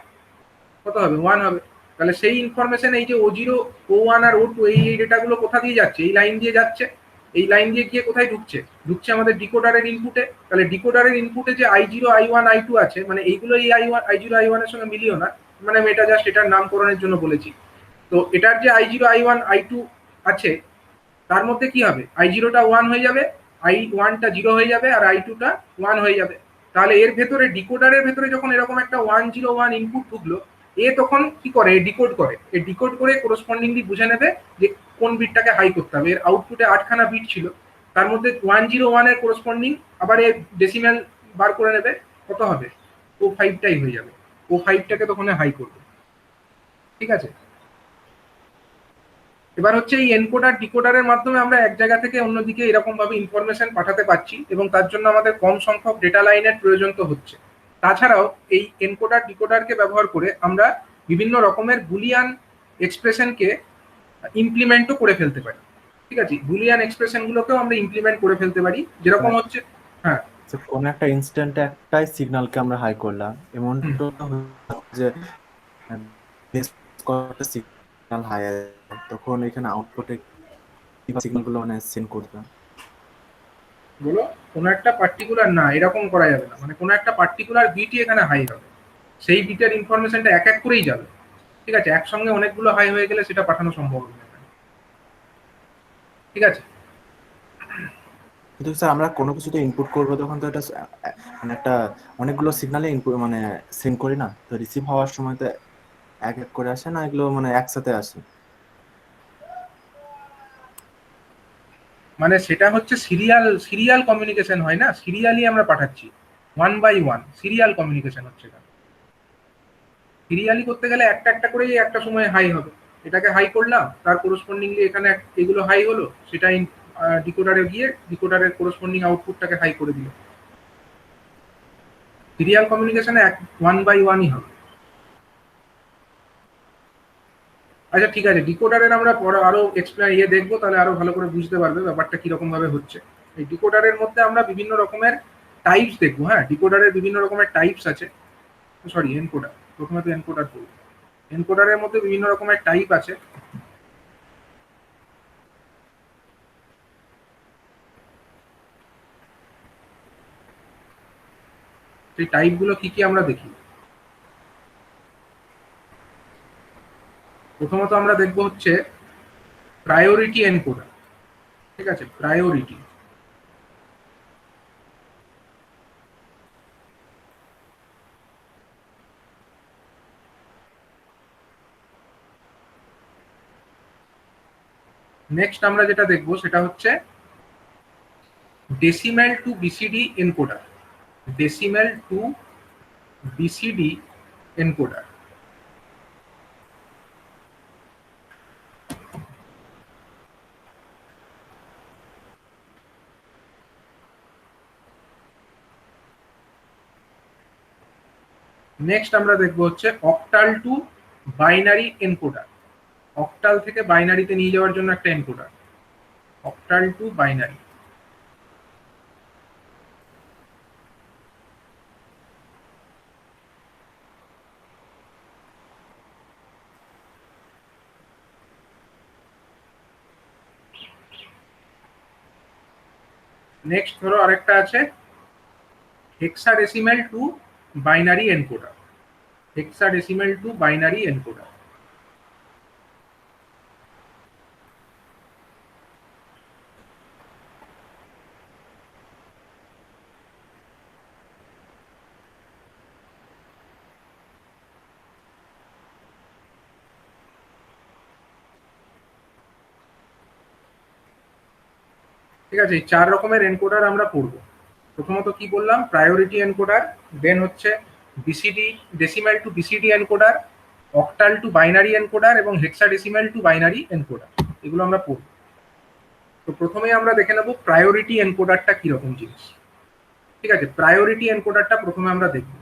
কত হবে, 1 হবে। তাহলে সেই ইনফরমেশন এই যে O0, O1 আর O2 এই ডেটাগুলো কোথা দিয়ে যাচ্ছে, এই লাইন দিয়ে যাচ্ছে, এই লাইন দিয়ে গিয়ে কোথায় ঢুকছে, ঢুকছে আমাদের ডিকোডারের ইনপুটে। তাহলে ডিকোডারের ইনপুটে যে I0, I1, I2 আছে, মানে এইগুলো এই I0, I1 এর সঙ্গে মিলিও না, মানে আমি এটা জাস্ট এটার নামকরণের জন্য বলেছি। তো এটার যে I0, I1, I2 আছে, তার মধ্যে কি হবে, I0টা 1 হয়ে যাবে, I1টা 0 হয়ে যাবে, আর I2টা 1 হয়ে যাবে। তাহলে এর ভেতরে ডিকোডারের ভেতরে যখন এরকম একটা 101 ইনপুট ঢুকলো, এ তখন কি করে, ডিকোড করে, এ ডিকোড করে করসপন্ডিংলি বুঝে নেবে যে কোন বিটটাকে হাই করতে হবে। এর আউটপুটে 8খানা বিট ছিল, তার মধ্যে 101 এর করসপন্ডিং আবার এ ডেসিমেল বার করে নেবে, কত হবে, O5টাই হয়ে যাবে, O5টাকে তখন হাই করবে। ঠিক আছে, এবার হচ্ছে এই এনকোডার ডিকোডারের মাধ্যমে আমরা এক জায়গা থেকে অন্যদিকে এরকম ভাবে ইনফরমেশন পাঠাতে পারছি, এবং তার জন্য আমাদের কম সংখ্যক ডেটা লাইনের প্রয়োজন তো হচ্ছে। তাছাড়াও এই এনকোডার ডিকোডারকে ব্যবহার করে আমরা বিভিন্ন রকমের বুলিয়ান এক্সপ্রেশনকে ইমপ্লিমেন্টও করে ফেলতে পারি। ঠিক আছে, বুলিয়ান এক্সপ্রেশন গুলোকেও আমরা ইমপ্লিমেন্ট করে ফেলতে পারি, যেরকম হচ্ছে, হ্যাঁ কোন একটা ইনস্ট্যান্টে একটাই সিগন্যালকে আমরা হাই করলাম, এমন তো যে সিগন্যাল হাই, তখন এখানে আউটপুটে সিগন্যালগুলো মানে সেন্ড করতাম। বলো, কোনো একটা পার্টিকুলার না, এরকম করা যাবে না, মানে কোনো একটা পার্টিকুলার বিটই এখানে হাই হবে, সেই বিটের ইনফরমেশনটা এক এক করেই যাবে। ঠিক আছে, একসঙ্গে অনেকগুলো হাই হয়ে গেলে সেটা পাঠানো সম্ভব হবে না। ঠিক আছে, কিন্তু স্যার আমরা কোনো কিছুতে ইনপুট করবো তখন তো এটা মানে একটা অনেকগুলো সিগন্যালে ইনপুট মানে সেন্ড করি না, তো রিসিভ হওয়ার সময় তো এক এক করে আসে না, এগুলো মানে একসাথে আসে। মানে সেটা হচ্ছে সিরিয়াল কমিউনিকেশন হয় না, সিরিয়ালি আমরা পাঠাচ্ছি, 1 by 1 সিরিয়াল কমিউনিকেশন হচ্ছে। সিরিয়ালি করতে গেলে একটা একটা করেই একটা সময় হাই হবে, এটাকে হাই করলাম, তার করসপন্ডিংলি এখানে এগুলো হাই হলো, সেটা ডিকোডারে গিয়ে ডিকোডারের করসপন্ডিং আউটপুটটাকে হাই করে দিল। সিরিয়াল কমিউনিকেশনে 1 by 1ই হবে। আচ্ছা ঠিক আছে, ডিকোডারের আমরা পরে আরো এক্সপ্লেন দেখবো, তাহলে আরো ভালো করে বুঝতে পারবে ব্যাপারটা কিরকম ভাবে হচ্ছে। এই ডিকোডারের মধ্যে আমরা বিভিন্ন রকমের টাইপস দেখবো। হ্যাঁ, ডিকোডারের বিভিন্ন রকমের টাইপস আছে। সরি, এনকোডার, প্রথমে তো এনকোডার করবো। এনকোডারের মধ্যে বিভিন্ন রকমের টাইপ আছে। সেই টাইপগুলো কি কি আমরা দেখি। প্রথমত আমরা দেখবো হচ্ছে প্রায়োরিটি এনকোডার। ঠিক আছে, প্রায়োরিটি। নেক্সট আমরা যেটা দেখবো সেটা হচ্ছে decimal two BCD encoder. Decimal two BCD encoder. Next আমরা দেখবো হচ্ছে octal two binary encoder. Octal থেকে বাইনারিতে নিয়ে যাওয়ার জন্য একটা encoder, octal two binary. Next ধরো আরেকটা আছে hexadecimal two binary encoder. Hexadecimal two binary encoder. ঠিক আছে, এই 4 রকমের এনকোডার আমরা পড়বো। প্রথমত কি বললাম, প্রায়োরিটি এনকোডার, দেন হচ্ছে BCD, decimal two BCD encoder, octal two binary encoder এবং হেক্সাডেসিমেল টু বাইনারি এনকোডার, এগুলো আমরা পড়বো। তো প্রথমে আমরা দেখে নেব প্রায়োরিটি এনকোডারটা কিরকম জিনিস। ঠিক আছে, প্রায়োরিটি এনকোডারটা প্রথমে আমরা দেখব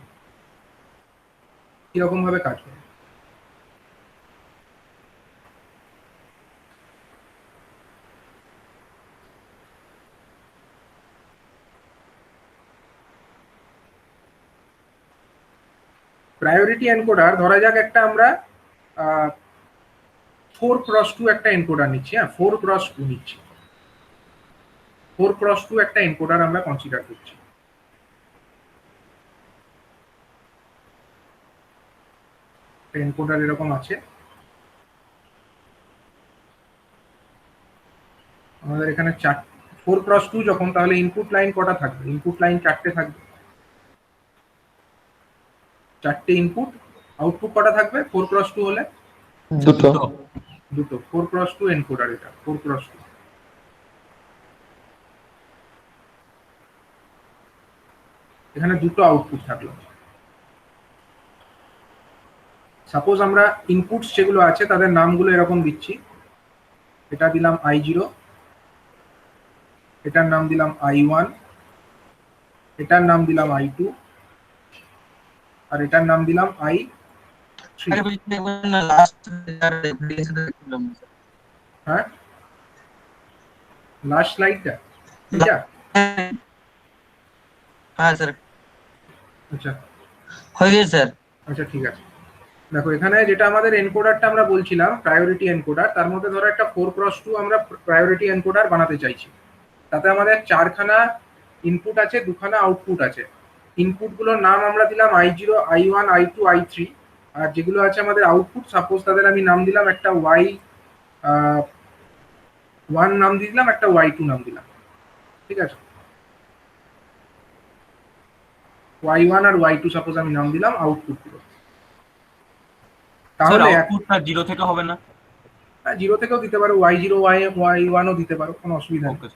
কিরকম ভাবে কাজ করে। প্রায়োরিটি এনকোডার, ধরা যাক একটা আমরা 4x2 একটা এনকোডার নিচ্ছি। হ্যাঁ, 4x2 নিচ্ছি। 4x2 একটা এনকোডার আমরা কনসিডার করছি। এনকোডার এরকম আছে। আমাদের এখানে 4x2 যখন, তাহলে ইনপুট লাইন কটা থাকবে? ইনপুট লাইন 4টে থাকবে। 4টে ইনপুট। আউটপুট কটা থাকবে 4x2 হলে? দুটো। দুটো। 4x2 এনকোডার এটা, 4x2। এখানে দুটো আউটপুট থাকলো। সাপোজ আমরা ইনপুটস যেগুলো আছে তাদের নামগুলো এরকম দিচ্ছি। এটা দিলাম i0, এটার নাম দিলাম i1, এটার নাম দিলাম i2, আর এটার নাম দিলাম i3। হ্যাঁ, লাস্ট স্লাইডটা এটা? হ্যাঁ স্যার, আচ্ছা হয়ে গেছে স্যার। আচ্ছা, ঠিক আছে। দেখো এখানে যেটা আমাদের এনকোডারটা আমরা বলছিলাম প্রায়োরিটি এনকোডার, তার মধ্যে ধরো একটা 4x2 আমরা প্রায়োরিটি এনকোডার বানাতে চাইছি। তাতে আমাদের 4খানা ইনপুট আছে, 2খানা আউটপুট আছে। ইনপুটগুলোর নাম আমরা দিলাম i0, i1, i2, i3। আর যেগুলো আছে আমাদের আউটপুট, সাপোজ তাদের আমি নাম দিলাম, একটা y1 নাম দিয়ে দিলাম, একটা y2 নাম দিলাম। ঠিক আছে, y1 আর y2 সাপোজ আমি নাম দিলাম আউটপুট গুলো। স্যার তাহলে আউটপুটটা 0 থেকে হবে না? 0 থেকেও দিতে পারো, y0 y1ও দিতে পারো, কোনো অসুবিধা নেই। ওকে।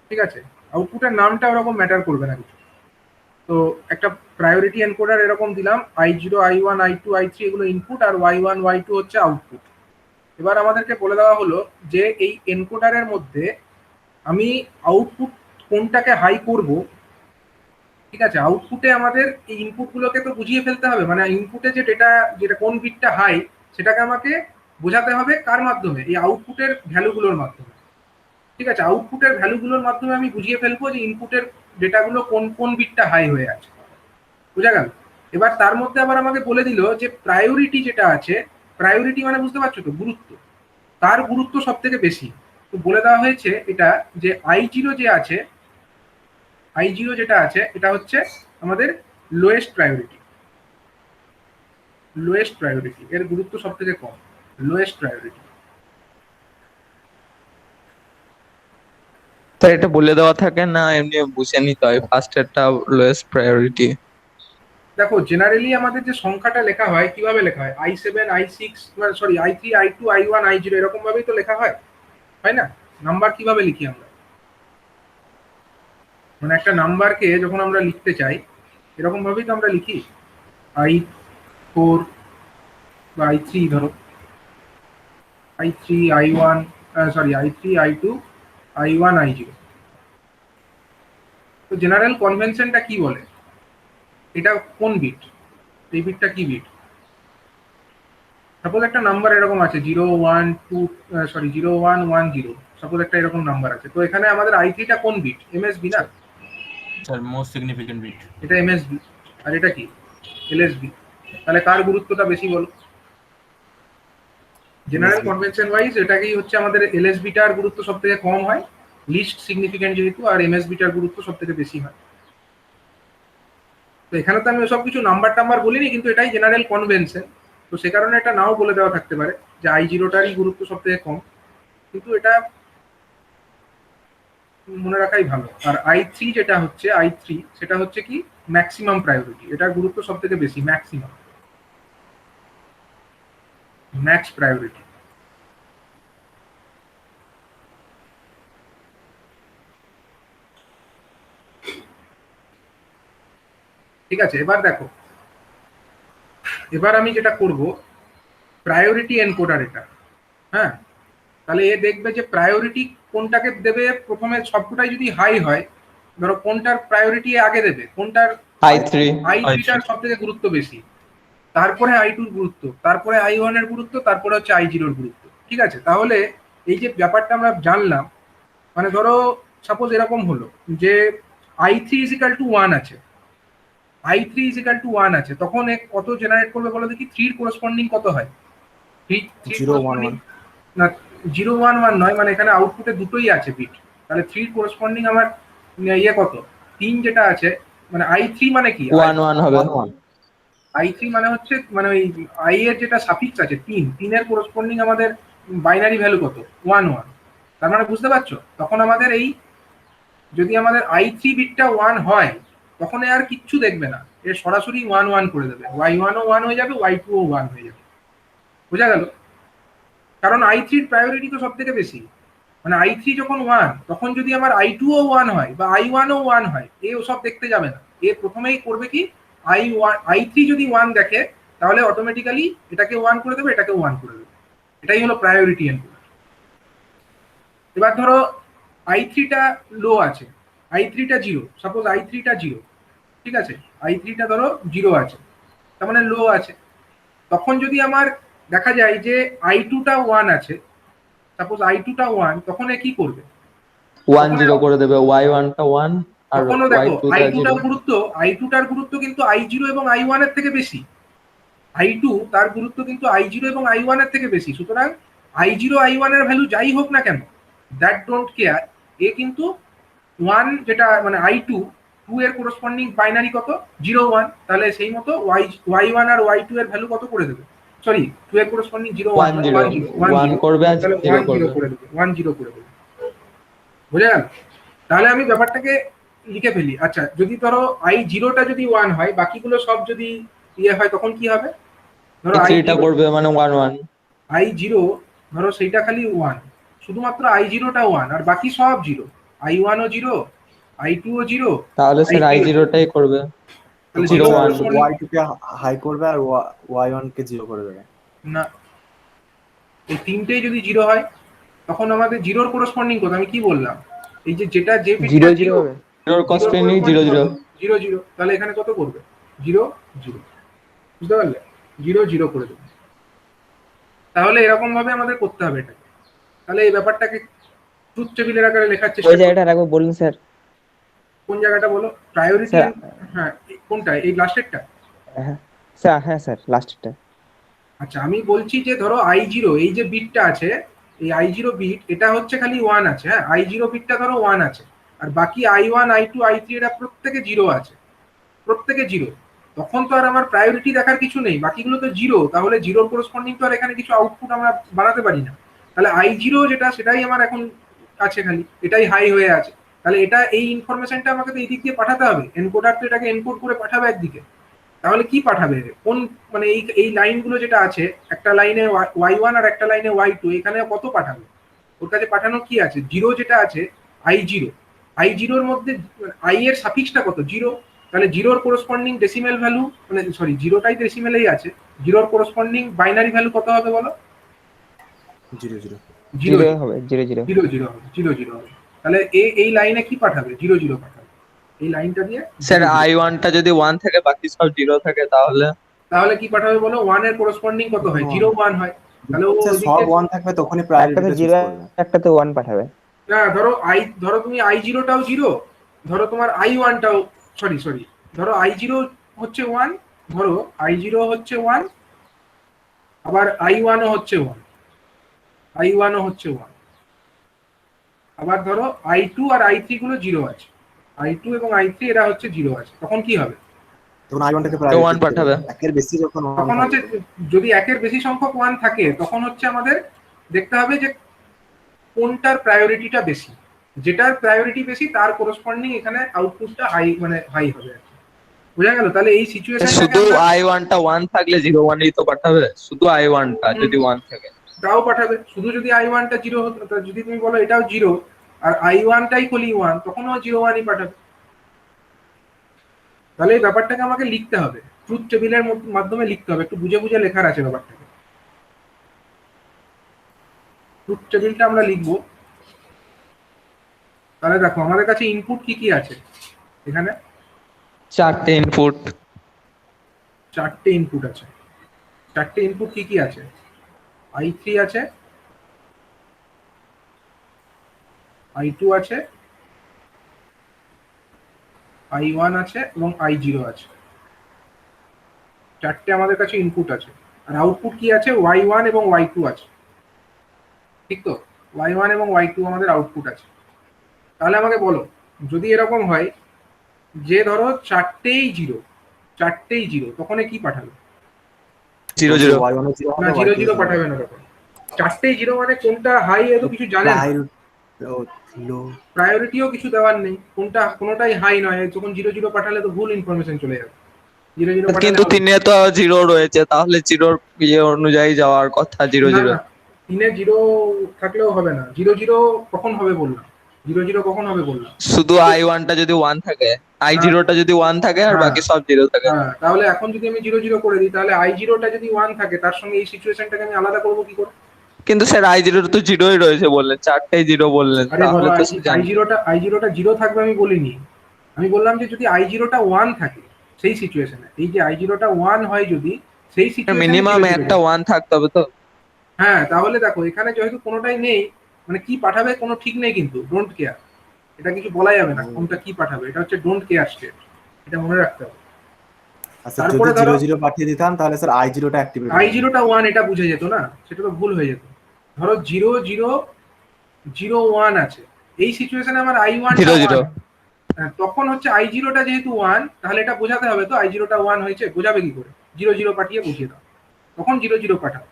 ঠিক আছে, আউটপুটের নামটা ওরকম ম্যাটার করবে না কিছু। তো একটা প্রায়োরিটি এনকোডার এরকম দিলাম, i0, i1, i2, i3 এগুলো ইনপুট, আর y1 y2 হচ্ছে আউটপুট। এবার আমাদেরকে বলে দেওয়া হলো যে এই এনকোডারের মধ্যে আমি আউটপুট কোনটাকে হাই করব। ঠিক আছে, আউটপুটে আমাদের এই ইনপুটগুলোকে তো বুঝিয়ে ফেলতে হবে, মানে ইনপুটে যে ডেটা, যেটা কোন বিটটা হাই সেটাকে আমাকে বোঝাতে হবে কার মাধ্যমে, এই আউটপুটের ভ্যালুগুলোর মাধ্যমে। ঠিক আছে, আউটপুটের ভ্যালুগুলোর মাধ্যমে আমি বুঝিয়ে ফেলবো যে ইনপুটের ডেটাগুলো কোন কোন বিটটা হাই হয়ে আছে। বোঝা গেল? এবার তার মধ্যে আবার আমাকে বলে দিল যে প্রায়োরিটি যেটা আছে, প্রায়োরিটি মানে বুঝতে পারছো তো, গুরুত্ব, তার গুরুত্ব সব থেকে বেশি। তো বলে দেওয়া হয়েছে এটা যে I0 যে আছে, I0 যেটা আছে এটা হচ্ছে আমাদের লোয়েস্ট প্রায়োরিটি। লোয়েস্ট প্রায়োরিটি, এর গুরুত্ব সব থেকে কম, লোয়েস্ট প্রায়োরিটি। তো এটা বলে দেওয়া থাকে না, এমনি বুঝে নিতে হয় ফার্স্ট এরটা লোয়েস্ট প্রায়োরিটি? দেখো জেনারেলি আমাদের যে সংখ্যাটা লেখা হয় কিভাবে লেখা হয়, I7 I6 sorry I3 I2 I1 I0 এরকম ভাবেই তো লেখা হয়, হয় না? নাম্বার কিভাবে লিখি আমরা, মানে একটা নাম্বারকে যখন আমরা লিখতে চাই এরকম ভাবেই তো আমরা লিখি, I4 বা I3 ধরো, I3 I1 sorry I3 I2 I1 I0। তো জেনারেল কনভেনশনটা কি বলে, এটা কোন বিট, এই বিটটা কি বিট? সাপোজ একটা নাম্বার এরকম আছে 0110, সাপোজ একটা এরকম নাম্বার আছে, তো এখানে আমাদের I3টা কোন বিট, MSB না? Sir most significant bit. এটা MSB আর এটা কি LSB, তাহলে কার গুরুত্বটা বেশি বলো? জেনারেল কনভেনশন ওয়াইজ এটাকেই হচ্ছে আমাদের LSBটার গুরুত্ব সব থেকে কম হয়, লিস্ট সিগনিফিকেন্ট যেহেতু, আর MSBটার গুরুত্ব সব থেকে বেশি হয়। তো এখানে তো আমি সব কিছু নাম্বার টাম্বার বলিনি, কিন্তু এটাই জেনারেল কনভেনশন, তো সে কারণে এটা নাও বলে দেওয়া থাকতে পারে যে I0টারই গুরুত্ব সব থেকে কম, কিন্তু এটা মনে রাখাই ভালো। আর I3 যেটা হচ্ছে I3 সেটা হচ্ছে কি ম্যাক্সিমাম প্রায়োরিটি, এটার গুরুত্ব সব থেকে বেশি, ম্যাক্সিমাম, ম্যাক্স প্রায়োরিটি। ঠিক আছে, এবার দেখো, এবার আমি যেটা করব প্রায়োরিটি এনকোডার এটা, হ্যাঁ, তাহলে এ দেখবে যে প্রায়োরিটি কোনটাকে দেবে প্রথমে, সবকটাই যদি হাই হয়, ধরো কোনটার প্রায়োরিটি আগে দেবে, কোনটার I3 I3টার সব থেকে গুরুত্ব বেশি, তারপরে I2 এর গুরুত্ব, তারপরে I1 এর গুরুত্ব, তারপরে হচ্ছে I0 এর গুরুত্ব। ঠিক আছে, তাহলে এই যে ব্যাপারটা আমরা জানলাম, মানে ধরো সাপোজ এরকম হলো যে I3 = 1 আছে, I3 = 1 আছে, তখন কত জেনারেট করবে বলো দেখি, 3 এর করসপন্ডিং কত হয়? 3 011 না, 011 নয়, মানে এখানে আউটপুটে দুটোই আছে বিট, তাহলে 3 করসপন্ডিং আমার ইয়ে কত, 3 যেটা আছে, মানে I3 মানে কি, 1 হবে। I3 মানে হচ্ছে মানে ওই I এর যেটা সাফিক্স আছে 3, 3 এর করসপন্ডিং আমাদের বাইনারি ভ্যালু কত, 11। তার মানে বুঝতে পারছো, তখন আমাদের এই যদি আমাদের I3 বিটটা 1 হয় তখন এ আর কিচ্ছু দেখবে না, এ সরাসরি 1 করে দেবে, Y1 ও 1 হয়ে যাবে, Y2 ও 1 হয়ে যাবে। বোঝা গেল? কারণ I3 এর প্রায়োরিটি তো সব থেকে বেশি, মানে I3 যখন 1 তখন যদি আমার I2 ও 1 হয় বা I1 ও 1 হয়, এ ওসব দেখতে যাবে না, এ প্রথমেই করবে কি, I3 যদি 1 দেখে তাহলে অটোমেটিক্যালি এটাকে 1 করে দেবে, এটাকে 1 করে দেবে, এটাই হলো প্রায়োরিটি এনকোডার। এবার ধরো I3টা লো আছে, I3টা 0, সাপোজ I3টা 0, ঠিক আছে, I3টা ধরো 0 আছে, তার মানে লো আছে, তখন যদি আমার দেখা যায় যে I2টা 1 আছে, সাপোজ I2টা 1, তখন এ কি করবে, 1 0 করে দেবে, Y1টা 1 আর তখনও দেখো Y2টা 0। I2টার গুরুত্ব কিন্তু I0 এবং I1 এর থেকে বেশি, I2 তার গুরুত্ব কিন্তু I0 এবং I1 এর থেকে বেশি, সুতরাং I0 I1 এর ভ্যালু যাই হোক না কেন, দ্যাট ডোন্ট কেয়ার, এ কিন্তু 1 যেটা মানে I2 2 এর করসপন্ডিং বাইনারি কত, 0 1, তাহলে সেই মতো Y1 আর Y2 এর ভ্যালু কত করে দেবে, সরি 2 এর করসপন্ডিং 0 1 1 করবে আর 0 করবে, 1 0 করে দেবে। বুঝে গেল? তাহলে আমি ব্যাপারটাকে লিখে ফেলি। আচ্ছা, যদি ধরো I0টা যদি 1 হয়, বাকিগুলো সব যদি ইয়ে হয়, তখন কি হবে, ধরো I3টা করবে মানে 1 1। I0 ধরো সেইটা খালি 1, শুধুমাত্র I0টা 1 আর বাকি সব 0, I1 ও 0, I2 ও 0, তাহলে স্যার I0টাই করবে, তাহলে 0 0 1। Y2 কে হাই করবে আর Y1 কে 0 করে দেবে। না, এই তিনটেই যদি 0 হয় তখন আমাদের 0 এর করসপন্ডিং কত, আমি কি বললাম, এই যে যেটা যে বিটটা 0 0 হবে, 0 কস্টপেন্ডিং 0 0। 0 0, তাহলে এখানে কত করবে, 0 0, বুঝতে পারলে, 0 0 করে দেবে। তাহলে এরকম ভাবে আমাদের করতে হবে এটা। তাহলে এই ব্যাপারটাকে ট্রুথ টেবিলের আকারে লেখার ওই চেষ্টা করো। জায়গাটা রাখবো বলুন স্যার। কোন জায়গাটা বলো? প্রায়োরিটি। স্যার হ্যাঁ, কোনটা? এই লাস্টেরটা? হ্যাঁ স্যার, হ্যাঁ স্যার লাস্টটা। আচ্ছা, আমি বলছি যে ধরো i0 এই যে বিটটা আছে, এই i0 বিট এটা হচ্ছে খালি 1 আছে। হ্যাঁ, i0 বিটটা ধরো 1 আছে, আর বাকি i1 i2 i3 এরা প্রত্যেকে 0 আছে, প্রত্যেকে 0। তখন তো আর আমার প্রায়োরিটি দেখার কিছু নেই, বাকিগুলো তো 0। তাহলে 0 করসপন্ডিং তো আর এখানে কিছু আউটপুট আমরা বানাতে পারি না। তাহলে i0 যেটা সেটাই আমার এখন আছে, খালি এটাই হাই হয়ে আছে। তাহলে এটা এই ইনফরমেশনটা আমাকে তো এই দিক দিয়ে পাঠাতে হবে, এনকোডার তো এটাকে এনকোড করে পাঠাবে একদিকে। তাহলে কি পাঠাবে? কোন মানে এই এই লাইনগুলো যেটা আছে, একটা লাইনে y1 আর একটা লাইনে y2, এখানে কত পাঠাবে? ওর কাছে পাঠানো কি আছে? 0 যেটা আছে i0, i0 এর মধ্যে i এর সাফিক্সটা কত? 0। তাহলে 0 করসপন্ডিং ডেসিমেল ভ্যালু, মানে সরি 0টাই ডেসিমেলেই আছে, 0 করসপন্ডিং বাইনারি ভ্যালু কত হবে বলো? 0 0 0 জিরো হবে, 0 0। 0 0 হবে, 0 0 হবে। তাহলে এই লাইনে কি পাঠাবে? 0 0 পাঠাবে এই লাইনটা দিয়ে। স্যার 0 0। i1 টা যদি 1 থাকে বাকি সব 0 থাকে তাহলে তাহলে কি পাঠাবে বলো? 1 এর করসপন্ডিং কত হয়? 0 1 হয়। তাহলে ও আচ্ছা, সব 1 থাকবে তখনই একটাতে প্রায়োরিটিটা চুজ জিরো, করবে। একটাতে 1 পাঠাবে। না, ধরো তুমি i0টাও 0, ধরো তোমার i1টাও, সরি ধরো i0 হচ্ছে 1, ধরো i0 হচ্ছে 1, আবার i1ও হচ্ছে 1, i1ও হচ্ছে 1, আবার ধরো i2 আর i3 গুলো 0 আছে, i2 এবং i3 এরা হচ্ছে 0 আছে। তখন কি হবে? তখন i1 টাকে 1 প্রায়োরিটি পাঠাবে। একের বেশি যখন 1 তখন হচ্ছে থাকবে। যদি একের বেশি সংখ্যক 1 থাকে, তখন হচ্ছে আমাদের দেখতে হবে যে কোনটার প্রায়োরিটিটা বেশি। যেটার প্রায়োরিটি বেশি তার করসপন্ডিং এখানে আউটপুটটা হাই, মানে হাই হবে আর কি। বোঝা গেল? তাহলে এই সিচুয়েশনটাকে শুধু আমরা i1 টা 1 থাকলে 0 1ই তো পাঠাবে, শুধু i1 টা যদি 1 থাকে। তাও পাঠাবে। শুধু যদি i1টা 0 হতো, যদি তুমি বলো এটাও 0 আর i1টাই খালি 1, তখনও 0 1ই পাঠাবে। তাহলে এই ব্যাপারটাকে আমাকে লিখতে হবে, ট্রুথ টেবিলের মাধ্যমে লিখতে হবে, একটু বুঝে বুঝে লেখার আছে ব্যাপারটাকে। ট্রুথ টেবিলটা আমরা লিখবো। তাহলে দেখো আমাদের কাছে ইনপুট কি কি আছে এখানে? 4টে ইনপুট। 4টে ইনপুট আছে। 4টে ইনপুট কি কি আছে? i3 আছে, i2 আছে, i1 আছে এবং i0 আছে। 4টে আমাদের কাছে ইনপুট আছে। আর আউটপুট কি আছে? y1 এবং y2 আছে, ঠিক তো? y1 এবং y2 আমাদের আউটপুট আছে। তাহলে আমাকে বলো, যদি এরকম হয় যে ধরো 4টেই 0, 4টেই 0, তখন এ কি পাঠাবে? 0 0 y1 এ 0 না, হবে, 0 y2 0 পাঠাবে না তখন। 4টেই 0 মানে কোনটা হাই এ তো কিছু জানে না, লো। প্রায়োরিটিও কিছু দেওয়ার নেই, কোনোটাই হাই নয়। যখন 0 0 পাঠালে তো ভুল ইনফরমেশন চলে যাবে। 0 0 পাঠালে কিন্তু হবে। 3 এ তো 0 রয়েছে, তাহলে 0 ইয়ে অনুযায়ী যাওয়ার কথা 0 না 0। না, 3-এ 0 থাকলেও হবে না। 0 0 কখন হবে বললাম? 0 0 কখন হবে বললাম? শুধু i1 টা যদি 1 থাকে, i0 টা যদি 1 থাকে আর হ্যাঁ, বাকি সব 0 থাকে। হ্যাঁ, তাহলে এখন যদি আমি 0 0 করে দিই, তাহলে i0টা যদি 1 থাকে, তার সঙ্গে এই সিচুয়েশনটাকে আমি আলাদা করবো কি করে? কিন্তু স্যার i0 তো 0ই রয়েছে বললেন, 4টাই 0 বললেন, আরে তাহলে বাবা, তো সে জানে। i0টা 0 থাকবে আমি বলিনি। আমি বললাম যে যদি i0টা 1 থাকে সেই সিচুয়েশনে, এই যে i0টা 1 হয় যদি, সেই সিচুয়েশনে মিনিমাম একটা 1 থাকতে হবে তো। হ্যাঁ, তাহলে দেখো এখানে যেহেতু কোনোটাই নেই, মানে কি পাঠাবে কোনো ঠিক নেই, কিন্তু ডোন্ট কেয়ার, এটা কিছু বলা যাবে না কোনটা কি পাঠাবে। এটা হচ্ছে ডোন্ট কেয়ার স্টেট, এটা মনে রাখতে হবে। আচ্ছা, যদি তারপরে 0 ধরো 0 পাঠিয়ে দিতাম তাহলে স্যার i0 টা অ্যাক্টিভেট i0টা 1 এটা বুঝে যেত না, সেটা তো ভুল হয়ে যেত। ধরো 0 0 0 1 আছে, এই সিচুয়েশনে আমার i1টা 0 1, 0 তখন হচ্ছে i0টা যেহেতু 1, তাহলে এটা বোঝাতে হবে তো i0টা 1 হয়েছে। বোঝাবে কি করে? 0 0 পাঠিয়ে বুঝিয়ে দাও, তখন 0 0 পাঠাও।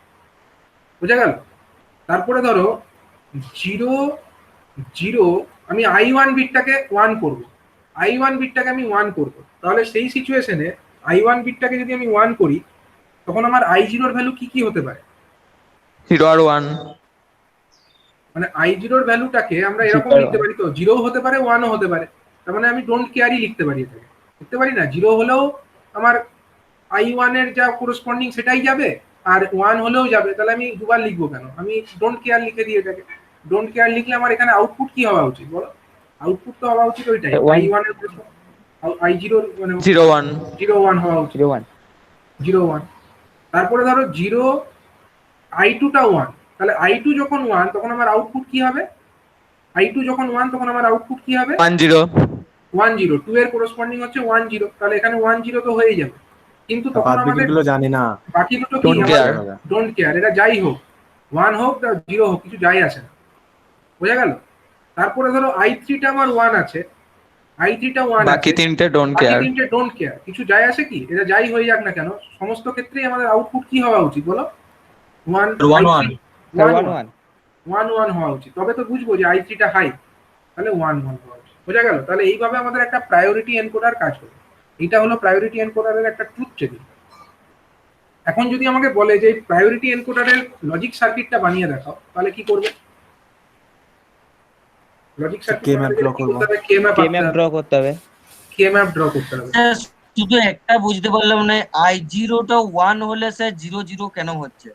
বোঝা গেল? তারপরে ধরো 0 0, আমি i1 বিটটাকে 1 করব, i1 বিটটাকে আমি 1 করব। তাহলে সেই সিচুয়েশনে i1 বিটটাকে যদি আমি 1 করি, তখন আমার i0 এর ভ্যালু কি কি হতে পারে? 0 আর 1। মানে i0 এর ভ্যালুটাকে আমরা এরকম 0 আর লিখতে 1। পারি তো, 0 হতে পারে 1ও হতে পারে। তার মানে আমি ডোন্ট কেয়ারই লিখতে পারি এটাকে, লিখতে পারি না? 0 হলেও আমার i1 এর যা করসপন্ডিং সেটাই যাবে, আর 1 হলেও যাবে। তাহলে আমি দুবার লিখবো কেন? আমি ডোন্ট কেয়ার লিখে দিই এটাকে। ডোন্ট কেয়ার লিখলে আমার এখানে আউটপুট কি হওয়া উচিত বলো? আউটপুট তো হওয়া উচিত ওইটাই, 1 i1 এর i0 মানে 0 1 0 1 হওয়া উচিত, 0 1। 0 1। তারপরে ধরো 0 I2 টা 1, তাহলে I2 যখন 1 তখন আমার আউটপুট কি হবে? I2 যখন 1 তখন আমার আউটপুট কি হবে? 1-0 10। 2 এর করসপন্ডিং হচ্ছে 10, তাহলে এখানে 10 তো হয়ে যাবে। কিন্তু তখন বাদ আমাদের গুলো জানি না। বাকি দুটো কি? Don't care. ডোন্ট কেয়ার, এটা যাই হোক, 1 হোক বা 0 হোক, কিছু যাই আসে না। বোঝা গেল? তারপরে ধরো I3 টা আমার 1 আছে, I3 টা 1 আছে, বাকি তিনটে ডোন্ট বাকি কেয়ার। তিনটে ডোন্ট কেয়ার, কিছু যায় আসে কি? এটা যাই হয়ে যাক না কেন, সমস্ত ক্ষেত্রেই আমাদের আউটপুট কি হওয়া উচিত বলো? 1 1 I3 স্যার 1 1-1 1 হওয়া উচিত, তবে তো বুঝবো যে I3 টা হাই, তাহলে 1 হওয়া উচিত। বোঝা গেল? তাহলে এইভাবে আমাদের একটা প্রায়োরিটি এনকোডার কাজ করে। এটা হলো প্রায়োরিটি এনকোডারের একটা ট্রুথ টেবিল। এখন যদি আমাকে বলে যে প্রায়োরিটি এনকোডারের লজিক সার্কিটটা বানিয়ে দেখাও, তাহলে কি করবে? Logic circuit K map draw করবো। কে ম্যাপ কে ম্যাপ ড্র করতে হবে। কে ম্যাপ ড্র করতে হবে। স্যার শুধু একটা বুঝতে পারলাম না, I0 টা 1 হলে স্যার 0-0 কেন হচ্ছে?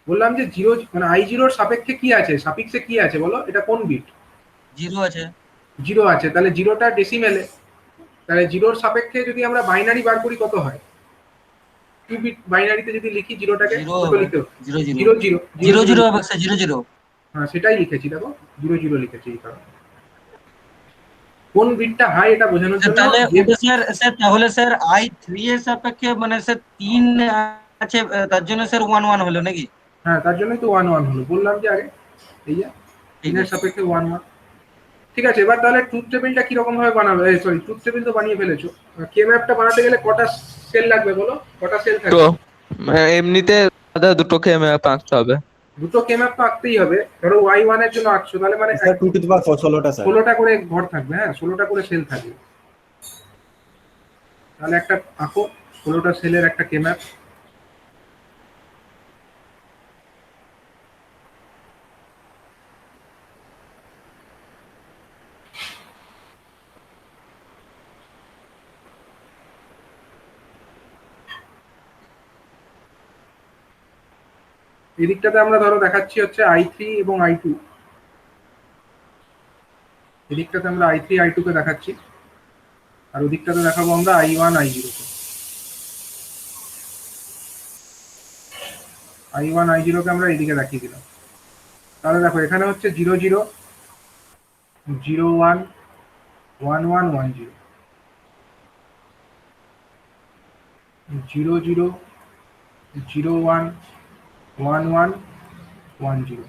বললাম যে 0 মানে I0 এর সাপেক্ষে কি আছে, সাপেক্ষে কি আছে বলো? এটা কোন বিট? 0 আছে। 0 আছে, তাহলে 0টা ডেসিমেলে, তাহলে 0 এর সাপেক্ষে যদি আমরা বাইনারি বার করি কত হয়? 2 বিট বাইনারিতে যদি লিখি 0টাকে 0 কত হবে। লিখতে হবে? 0-0 0 0 0-0 হবে স্যার, 0-0। হ্যাঁ সেটাই লিখেছি, দেখো 0 0 লিখেছি এই কারণে। কোন বিটটা হাই এটা বোঝানোর স্যার জন্য তাহলে যে ওটা স্যার তাহলে স্যার I3 এর সাপেক্ষে মানে স্যার 3 আছে, তার জন্য স্যার 1-1 হলো নাকি? হ্যাঁ তার জন্যই তো 1 1 হলো, বললাম যে আগে এই যে ঠিক 3 এর আছে। সাপেক্ষে 1 1। ঠিক আছে, এবার তাহলে ট্রুথ টেবিলটা কি রকম ভাবে বানাবে? সরি, ট্রুথ টেবিল তো বানিয়ে ফেলেছো। কে ম্যাপটা বানাতে গেলে কটা সেল লাগবে বলো? কটা সেল তো থাকবে? এমনিতে আলাদা দুটো কে ম্যাপ আঁকতে হবে। দুটো কে ম্যাপ তো আঁকতেই হবে। ধরো Y1 এর জন্য আঁকছো, তাহলে মানে স্যার 2 টু দি পাওয়ার 16টা স্যার। 16টা করে ঘর থাকবে। হ্যাঁ 16টা করে সেল থাকবে। তাহলে একটা আঁকো 16টা সেলের একটা কে ম্যাপ। এই দিকটাতে আমরা ধরো দেখাচ্ছি হচ্ছে I3 এবং I2, এদিকটাতে আমরা I3 I2 কে দেখাচ্ছি, আর ওদিকটাতে দেখাবো আমরা I1 I0 কে। I1 I0 কে আমরা এইদিকে দেখিয়ে দিলাম। তাহলে দেখো এখানে হচ্ছে 0 0 0 1 1 1 1 0 0 0 0 1 1 1 1 0।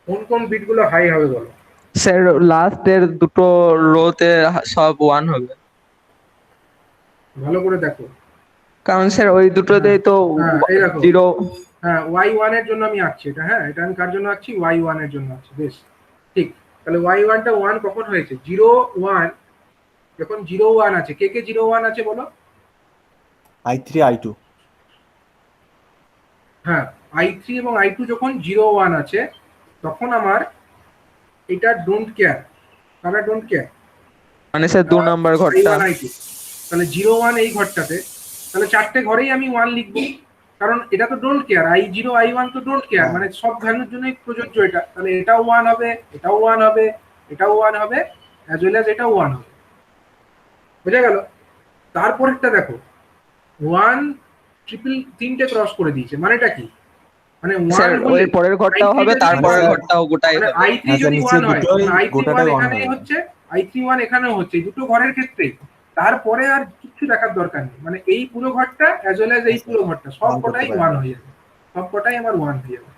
কোন কোন বিটগুলো হাই হবে বলো? স্যার লাস্টের দুটো রোতে সব 1 হবে, ভালো করে দেখো। কারণ স্যার ওই দুটোতেই তো হ্যাঁ, এই দেখো। 0। হ্যাঁ Y1 এর জন্য আমি আঁকছি এটা। হ্যাঁ এটা আমি কার জন্য আঁকছি? Y1 এর জন্য আঁকছি। বেশ ঠিক। তাহলে Y1 টা 1 কখন হয়েছে? 0 1, যখন 0 1 আছে। কে কে 0 1 আছে বলো? I3 I2। হ্যাঁ I3 এবং I2 যখন 0 1 আছে, তখন আমার এটা ডোন্ট কেয়ার। আমরা ডোন্ট কেয়ার মানে স্যার 2 নাম্বার ঘরটা। I1 I2, তাহলে 0 1 এই ঘরটাতে, তাহলে চারটে ঘরেই আমি 1 লিখবো, কারণ এটা তো ডোন্ট কেয়ার। I0 I1 তো ডোন্ট কেয়ার, মানে সব ভ্যালুর জন্যই প্রযোজ্য এটা। তাহলে এটাও 1 হবে, এটাও 1 হবে, এটাও 1 হবে, অ্যাজ ওয়েল অ্যাজ এটাও 1 হবে। বোঝা গেল? তারপরেরটা দেখো 1 ট্রিপল, তিনটে ক্রস করে দিয়েছে, মানেটা কি? মানে স্যার 1 হলে ওই পরের ঘরটাও I3 হবে, যদি তারপরের মানে ঘরটাও গোটাই মানে হবে। I3 হ্যাঁ, যদি নিচে 1 হয়, দুটোই মানে I3 গোটাটাই 1 on এখানেই হবে। হচ্ছে, I3 1 এখানেও হচ্ছে, এই দুটো ঘরের ক্ষেত্রে। তারপরে আর কিছু দেখার দরকার নেই, মানে এই পুরো ঘরটা অ্যাজ ওয়েল অ্যাজ এই পুরো ঘরটা সব On করতে কটাই পারে। 1 হয়ে যাবে, সব কটাই আমার 1 হয়ে যাবে।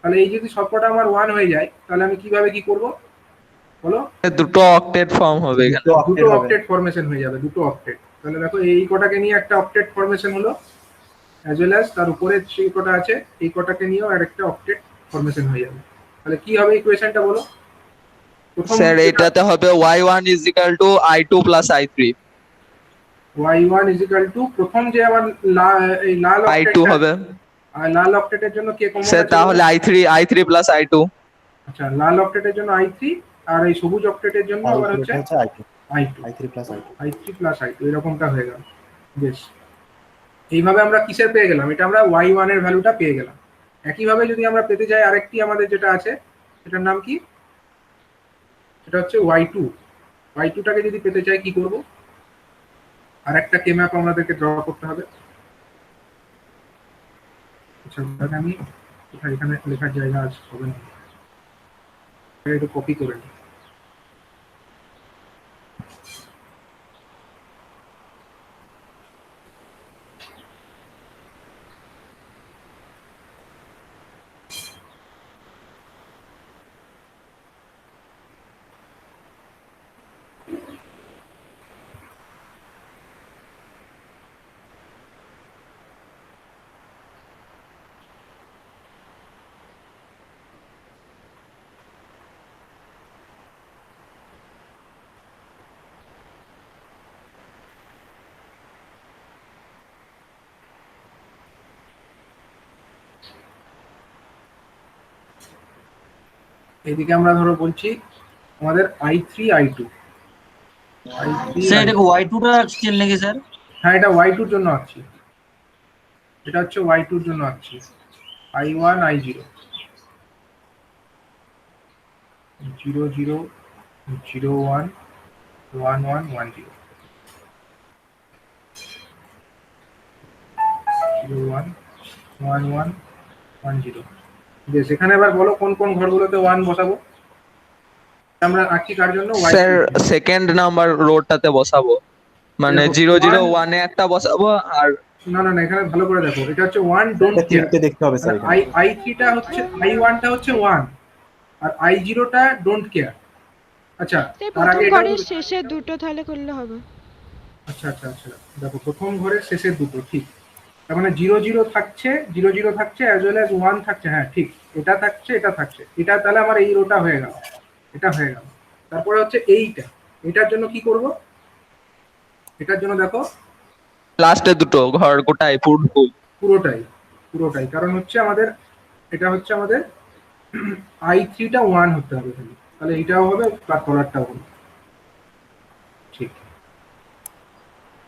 তাহলে এই যদি সব কটা আমার 1 হয়ে যায়, তাহলে আমি কিভাবে কি করব বলো? দুটো অক্টেট ফর্ম হবে এখানে। দুটো অক্টেট ফরমেশন হয়ে যাবে, দুটো অক্টেট। তাহলে দেখো এই কটাকে নিয়ে একটা অক্টেট ফরমেশন হলো, অ্যাজ ওয়েল অ্যাজ তার উপরে সেই কটা আছে এই কটাকে নিয়েও আরেকটা অক্টেট ফরমেশন হয়ে যাবে। তাহলে কি হবে ইকুয়েশনটা বলো? প্রথম স্যার এটাতে হবে y1 I2 + I3। y1 প্রথম যে আমার এই লাল I2 অক্টেটটা হবে আর লাল অক্টেটের জন্য কে কমন স্যার, আছে? তাহলে I3 + I2। আচ্ছা, লাল অক্টেটের জন্য I3, আর এই সবুজ অক্টেটের জন্য আবার হচ্ছে I2 I2 I3 + I2। I3 + I2 এরকমটা হয়ে গেল। বেশ, এইভাবে আমরা কিসের পেয়ে গেলাম? এটা আমরা y1 এর ভ্যালুটা পেয়ে গেলাম। একইভাবে যদি আমরা পেতে চাই আরেকটি আমাদের যেটা আছে, সেটার নাম কি? সেটা হচ্ছে y2। y2টাকে যদি পেতে চাই কি করব? আরেকটা কে ম্যাপ আমাদেরকে ড্র করতে হবে। আচ্ছা তাহলে আমি কোথায় এখানে লেখার জায়গা আছে হবে না, এটা একটু কপি করে নিই। এইদিকে আমরা ধরো বলছি আমাদের i3 i2 স্যার এটাকে ওয়াই টুটা রাখছেন নাকি স্যার? হ্যাঁ এটা y2 এর জন্য আঁকছি, এটা হচ্ছে y2 এর জন্য আঁকছি, i1 i0 0 0 0 1 1 1 1 0 0 1 1 1 1 0। বেশ, এখানে এবার বলো কোন কোন ঘরগুলোতে 1 বসাবো। আমরা আঁকছি কার জন্য? স্যার y2 সেকেন্ড নাম্বার রোটাতে বসাবো, মানে দেখো, 0 0 1 এ একটা বসাবো আর না না না, এখানে ভালো করে দেখো, এটা হচ্ছে 1 ডোন্ট এটা কেয়ার, তিনটে দেখতে হবে স্যার এখানে। i3 টা হচ্ছে i1 টা হচ্ছে 1 আর i0 টা ডোন্ট কেয়ার। আচ্ছা সেই তার প্রথম আগে এটা ঘরের শেষে দুটো তাহলে করলে হবে। আচ্ছা আচ্ছা আচ্ছা দেখো প্রথম ঘরের শেষের দুটো ঠিক, তার মানে 0 0 থাকছে, 0 0 থাকছে অ্যাজ ওয়েল অ্যাজ 1 থাকছে, হ্যাঁ ঠিক, এটা থাকছে এটা থাকছে, এটা তাহলে আমার এই রোটা হয়ে গেল, এটা হয়ে গেল। তারপরে হচ্ছে এইটা, এটার জন্য কি করব? এটার জন্য দেখো লাস্টে দুটো ঘর গোটাই ফুল ফুল। পুরোটাই পুরোটাই, কারণ হচ্ছে আমাদের এটা হচ্ছে আমাদের i3 টা 1 হতে হবে খালি, তাহলে এইটাও হবে তার পরেরটাও হবে ঠিক।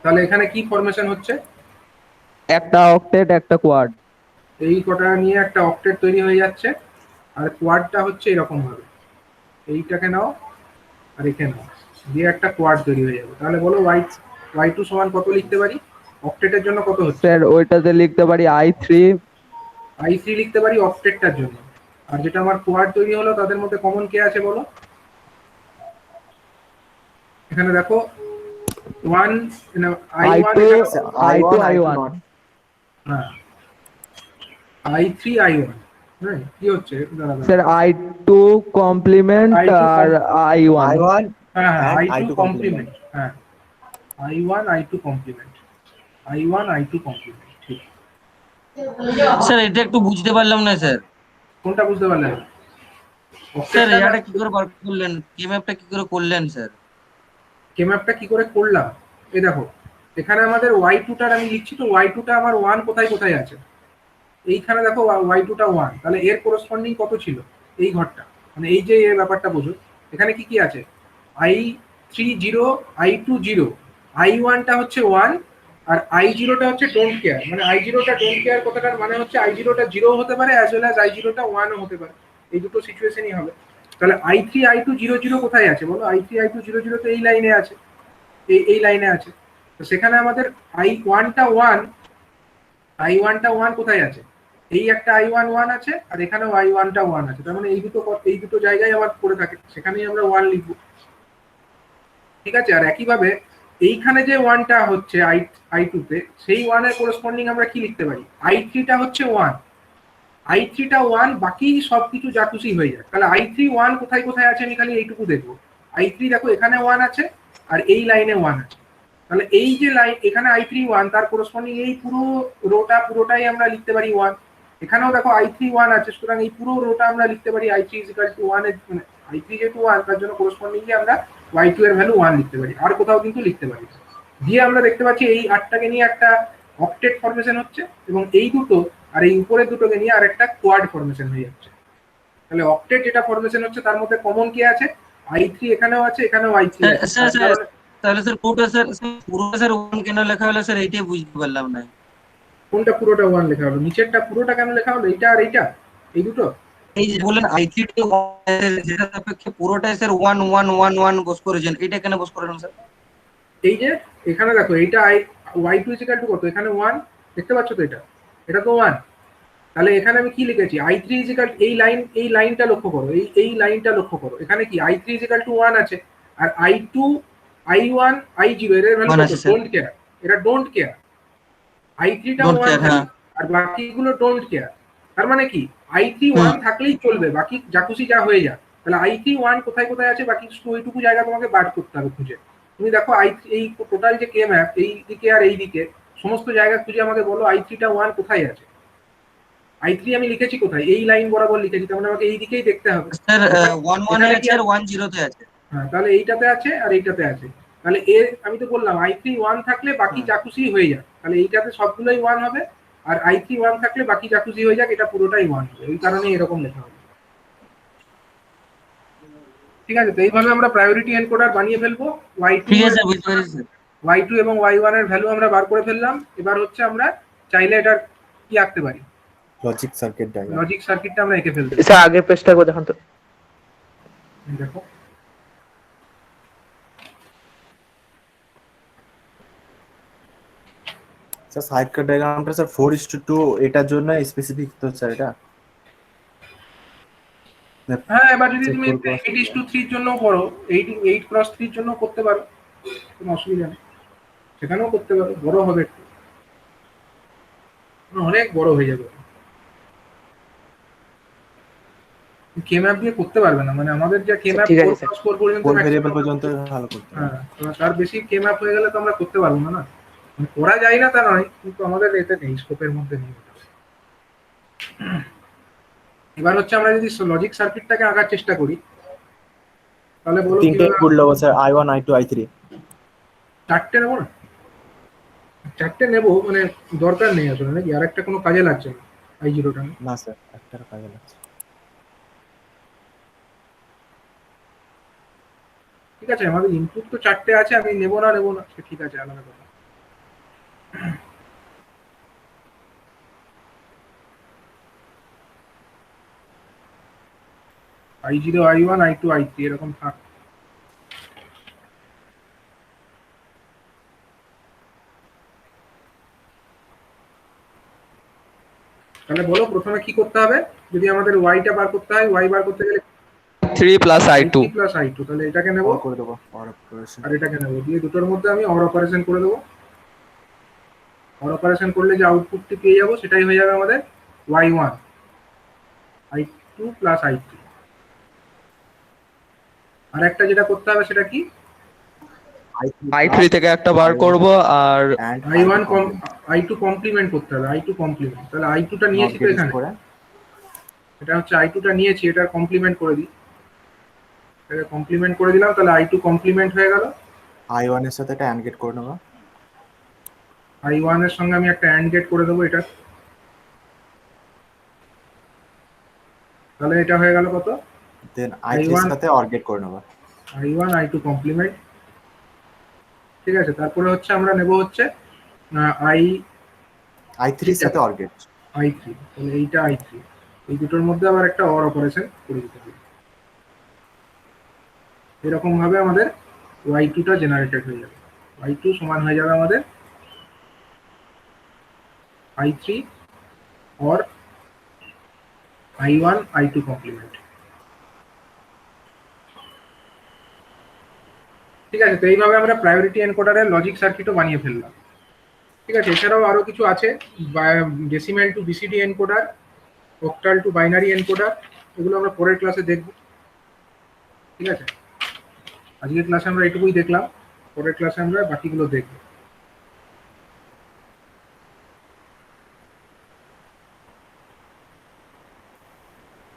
তাহলে এখানে কি ফরমেশন হচ্ছে? একটা অক্টেট একটা কোয়াড। এই কটা নিয়ে একটা অক্টেট তৈরি হয়ে যাচ্ছে, আর কোয়াডটা হচ্ছে এরকম ভাবে, এইটাকে নাও আর এখানে নাও, দিয়ে একটা কোয়াড তৈরি হয়ে যাবে। তাহলে বলো y2 সমান কত লিখতে পারি? অক্টেটের জন্য কত হচ্ছে? স্যার ওইটাতে লিখতে পারি i3। i3 লিখতে পারি অক্টেটটার জন্য, আর যেটা আমার কোয়াড তৈরি হলো তাদের মধ্যে কমন কে আছে বলো? এখানে দেখো 1 i1 i2 i1 হ্যাঁ i3 i1, হ্যাঁ কি হচ্ছে দাঁড়া দাঁড়া, স্যার i2 কমপ্লিমেন্ট I2 আর i1। I1 হ্যাঁ হ্যাঁ and i2 I2 কমপ্লিমেন্ট, হ্যাঁ i1 i2 complement, i1 i2 complement ঠিক। স্যার এটা একটু বুঝতে পারলাম না স্যার। কোনটা বুঝতে পারলেন? স্যার অক্টেটটা এটা কি করে বার করলেন, কি ম্যাপটা কি করে করলেন স্যার? কে ম্যাপটা কি করে করলাম? এই দেখো এখানে আমাদের y2 টার আমি লিখছি, তো y2 টা আমার 1 কোথায় কোথায় আছে, এইখানে দেখো y2 টা 1, তাহলে এর করসপন্ডিং কত ছিল? এই ঘরটা, মানে এই যে এর ব্যাপারটা বোঝো, এখানে কি কি আছে? i3 0 i2 0, i1 টা হচ্ছে 1 আর i0 টা হচ্ছে ডোন্ট কেয়ার, মানে i0 টা ডোন্ট কেয়ার কথাটার মানে হচ্ছে i0 টা 0 হতে পারে অ্যাজ ওয়েল অ্যাজ i0 টা 1 ও হতে পারে, এই দুটো সিচুয়েশনই হবে। তাহলে i3 i2 0 0 কোথায় আছে বলো? i3 i2 0 0 তো এই লাইনে আছে, এই লাইনে আছে, তো সেখানে আমাদের i1 টা 1, i1 টা 1 কোথায় আছে? এই একটা i1 1 আছে আর এখানেও i1 টা 1 আছে, তার মানে এই দুটো জায়গায় আবার পড়ে থাকে, সেখানেই আমরা 1 লিখবো, ঠিক আছে। আর একইভাবে এইখানে যে 1 টা হচ্ছে i2 তে, সেই 1 এর করসপন্ডিং আমরা কি লিখতে পারি? i3 টা হচ্ছে 1, i3 টা 1, বাকি সবকিছু যা খুশি হয়ে যায়। তাহলে i3 1 কোথায় কোথায় আছে আমি খালি এইটুকু দেখবো, i3 দেখো এখানে 1 আছে আর এই লাইনে 1 আছে, তাহলে এই যে লাইন এখানে i3 1 তার করসপন্ডিং এই পুরো রোটা পুরোটাই আমরা লিখতে পারি 1, এখানেও দেখো i3 1 আছে, সুতরাং এই পুরো রোটা আমরা লিখতে পারি i3 1 এর, মানে i3 যেহেতু 1 তার জন্য করসপন্ডিংলি আমরা y2 এর ভ্যালু 1 লিখতে পারি, আর কোথাও কিন্তু লিখতে পারি না। দিয়ে আমরা দেখতে পাচ্ছি এই 8টাকে নিয়ে একটা অক্টেট ফরমেশন হচ্ছে, এবং এই দুটো আর এই উপরের দুটোকে নিয়ে আর একটা কোয়াড ফরমেশন হয়ে যাচ্ছে। তাহলে অক্টেট যেটা ফরমেশন হচ্ছে তার মধ্যে কমন কি আছে? i3 এখানেও আছে, এখানেও i3 আছে, স্যার তার কারণে তাহলে স্যার পুরোটা স্যার 1 কেন লেখা হলো স্যার, এইটাই বুঝতে পারলাম না। কোনটা পুরোটা 1 লেখা হলো? নিচেরটা পুরোটা কেন লেখা হলো? এইটা আর এইটা, এই দুটো? এই যে বললেন i3 যেটা সাপেক্ষে পুরোটাই স্যার 1 1 1 1 বস করেছেন, এটা কেন বস করেন স্যার? এই যে এখানে দেখো এইটা y2 কত, এখানে 1 দেখতে পাচ্ছ তো, এটা তো 1, তাহলে এখানে আমি কি লিখেছি i3 ইজিক্যাল এই লাইনটা লক্ষ্য করো, এই লাইনটা লক্ষ্য করো, এখানে কি i3 ইজিক্যাল টু 1 আছে, আর i2 i1 i0 এর ভ্যালু 1 আছে, স্যার। ডোন্ট কেয়ার, এটা ডোন্ট কেয়ার। i3 টা Don't 1 care, হ্যাঁ। আর বাকিগুলো ডোন্ট কেয়ার। তার মানে কি i3 1 থাকলেই চলবে, বাকি যা খুশি যা হয়ে যাক। তাহলে i3 1 কোথায় কোথায় আছে, বাকি ওইটুকু জায়গা তোমাকে বার করতে হবে খুঁজে। তুমি দেখো i3 এই টোটাল যে কে ম্যাপ এই দিকে আর এই দিকে সমস্ত জায়গা খুঁজে আমাকে বলো i3 টা 1 কোথায় আছে। i3 আমি লিখেছি কোথায়, এই লাইন বরাবর লিখেছি, তার মানে আমাকে এই দিকেই দেখতে হবে। স্যার 1 1 এ আছে আর 1 0 তে আছে। হ্যাঁ, তাহলে এইটাতে আছে আর এইটাতে আছে। তাহলে আমি তো বললাম i3 1 থাকলে বাকি যা খুশি হয়ে যাক, তাহলে এইটাতে সবগুলোই 1 হবে, আর i3 1 থাকলে বাকি যা খুশি হয়ে যাক, এটা পুরোটাই 1 হবে। এই কারণে এরকম লেখা হবে। ঠিক আছে, তো এইভাবে আমরা প্রায়োরিটি এনকোডার বানিয়ে ফেলবো। ঠিক আছে স্যার, বুঝতে পেরেছি স্যার। y2 এবং y1 এর ভ্যালু আমরা বার করে ফেললাম। এবার হচ্ছে আমরা চাইলে এটার কি আঁকতে পারি, লজিক সার্কিট ডায়াগ্রাম। লজিক সার্কিটটা আমরা এঁকে ফেলতে স্যার আগের পেজটা একবার দেখান তো। পারি। দেখো স্যার সার্কিট ডায়াগ্রামটা স্যার 4:2 এটার জন্য স্পেসিফিক তো স্যার এটা। হ্যাঁ, এবার যদি Check তুমি করবো। 8:3 এর জন্য করো, 8x3 এর জন্য করতে পারো, কোনো অসুবিধা নেই, সেখানেও করতে পারো। বড় হবে একটু, অনেক বড় হয়ে যাবে। কে ম্যাপ দিয়ে করতে পারবে না, মানে আমাদের যা কে ম্যাপ ঠিক আছে, স্যার। 4 পর্যন্ত 4 maximum ভেরিয়েবল পর্যন্ত ভালো করতে হবে। হ্যাঁ, তার বেশি কে ম্যাপ হয়ে গেলে তো আমরা করতে পারবো না। না মানে করা যায় না তা নয়, কিন্তু আমাদের এতে নেই, স্কোপের মধ্যে নেই। এবার হচ্ছে আমরা যদি লজিক সার্কিটটাকে আঁকার চেষ্টা করি, তাহলে বলো তিনটে কিভাবে। ইনপুট নেবো স্যার, i1 i2 i3। চারটে নেবো না, চারটে নেবো মানে দরকার নেই আসলে, নাকি আর একটা কোনো কাজে লাগছে না i0টা। না স্যার, একটার কাজে লাগছে। ঠিক আছে, আমাদের ইনপুট তো চারটে আছে, আমি নেবো না সে ঠিক আছে, আলাদা কথা। i0 i1 i2 i3 এরকম থাক। তাহলে বলো প্রথমে কি করতে হবে, যদি আমাদের y-টা বার করতে হয়, y বার করতে গেলে 3 প্লাস i2 প্লাস i2, তাহলে এটাকে নেব অর করে দেবো, অর অপারেশন। আর এটাকে নেব, দিয়ে দুটোর মধ্যে আমি অর অপারেশন করে দেবো। অর অপারেশন করলে যে আউটপুটটি পেয়ে যাবো সেটাই হয়ে যাবে আমাদের y1 i2 প্লাস i3। আর একটা যেটা করতে হবে সেটা কি, i3 থেকে একটা বার করব আর i1 i2 কমপ্লিমেন্ট করতে হবে, i2 কমপ্লিমেন্ট। তাহলে i2টা নিয়েছি তো এখানে, করে এটা হচ্ছে i2টা নিয়েছি, এটার কমপ্লিমেন্ট করে দিই, এটাকে কমপ্লিমেন্ট করে দিলাম, তাহলে i2 কমপ্লিমেন্ট হয়ে গেল। i1 এর সাথে একটা অ্যান্ড গেট করে নেবো। i1 এর সঙ্গে আমি একটা অ্যান্ড গেট করে দেবো এটা, তাহলে এটা হয়ে গেল কত, দেন i3 এর সাথে অর গেট করে নেবো। i1 i2 complement. ঠিক আছে, তারপরে হচ্ছে আমরা নেব হচ্ছে i3 এর সাথে অর গেট। i3, তাহলে এইটা i3, এই দুটোর মধ্যে আবার একটা অর অপারেশন করে দিতে হবে। এরকম ভাবে আমাদের y2টা জেনারেটেড হয়ে যাবে। y2 সমান হয়ে যাবে আমাদের i3 or i1 i2 complement. ঠিক আছে, তো এইভাবে আমরা প্রায়োরিটি এনকোডারের লজিক সার্কিটও বানিয়ে ফেললাম। ঠিক আছে, এছাড়াও আরো কিছু আছে, decimal two BCD encoder, octal two binary encoder, এগুলো আমরা পরের ক্লাসে দেখব। ঠিক আছে, আজকের ক্লাসে আমরা এটুকুই দেখলাম, পরের ক্লাসে আমরা বাকিগুলো দেখব।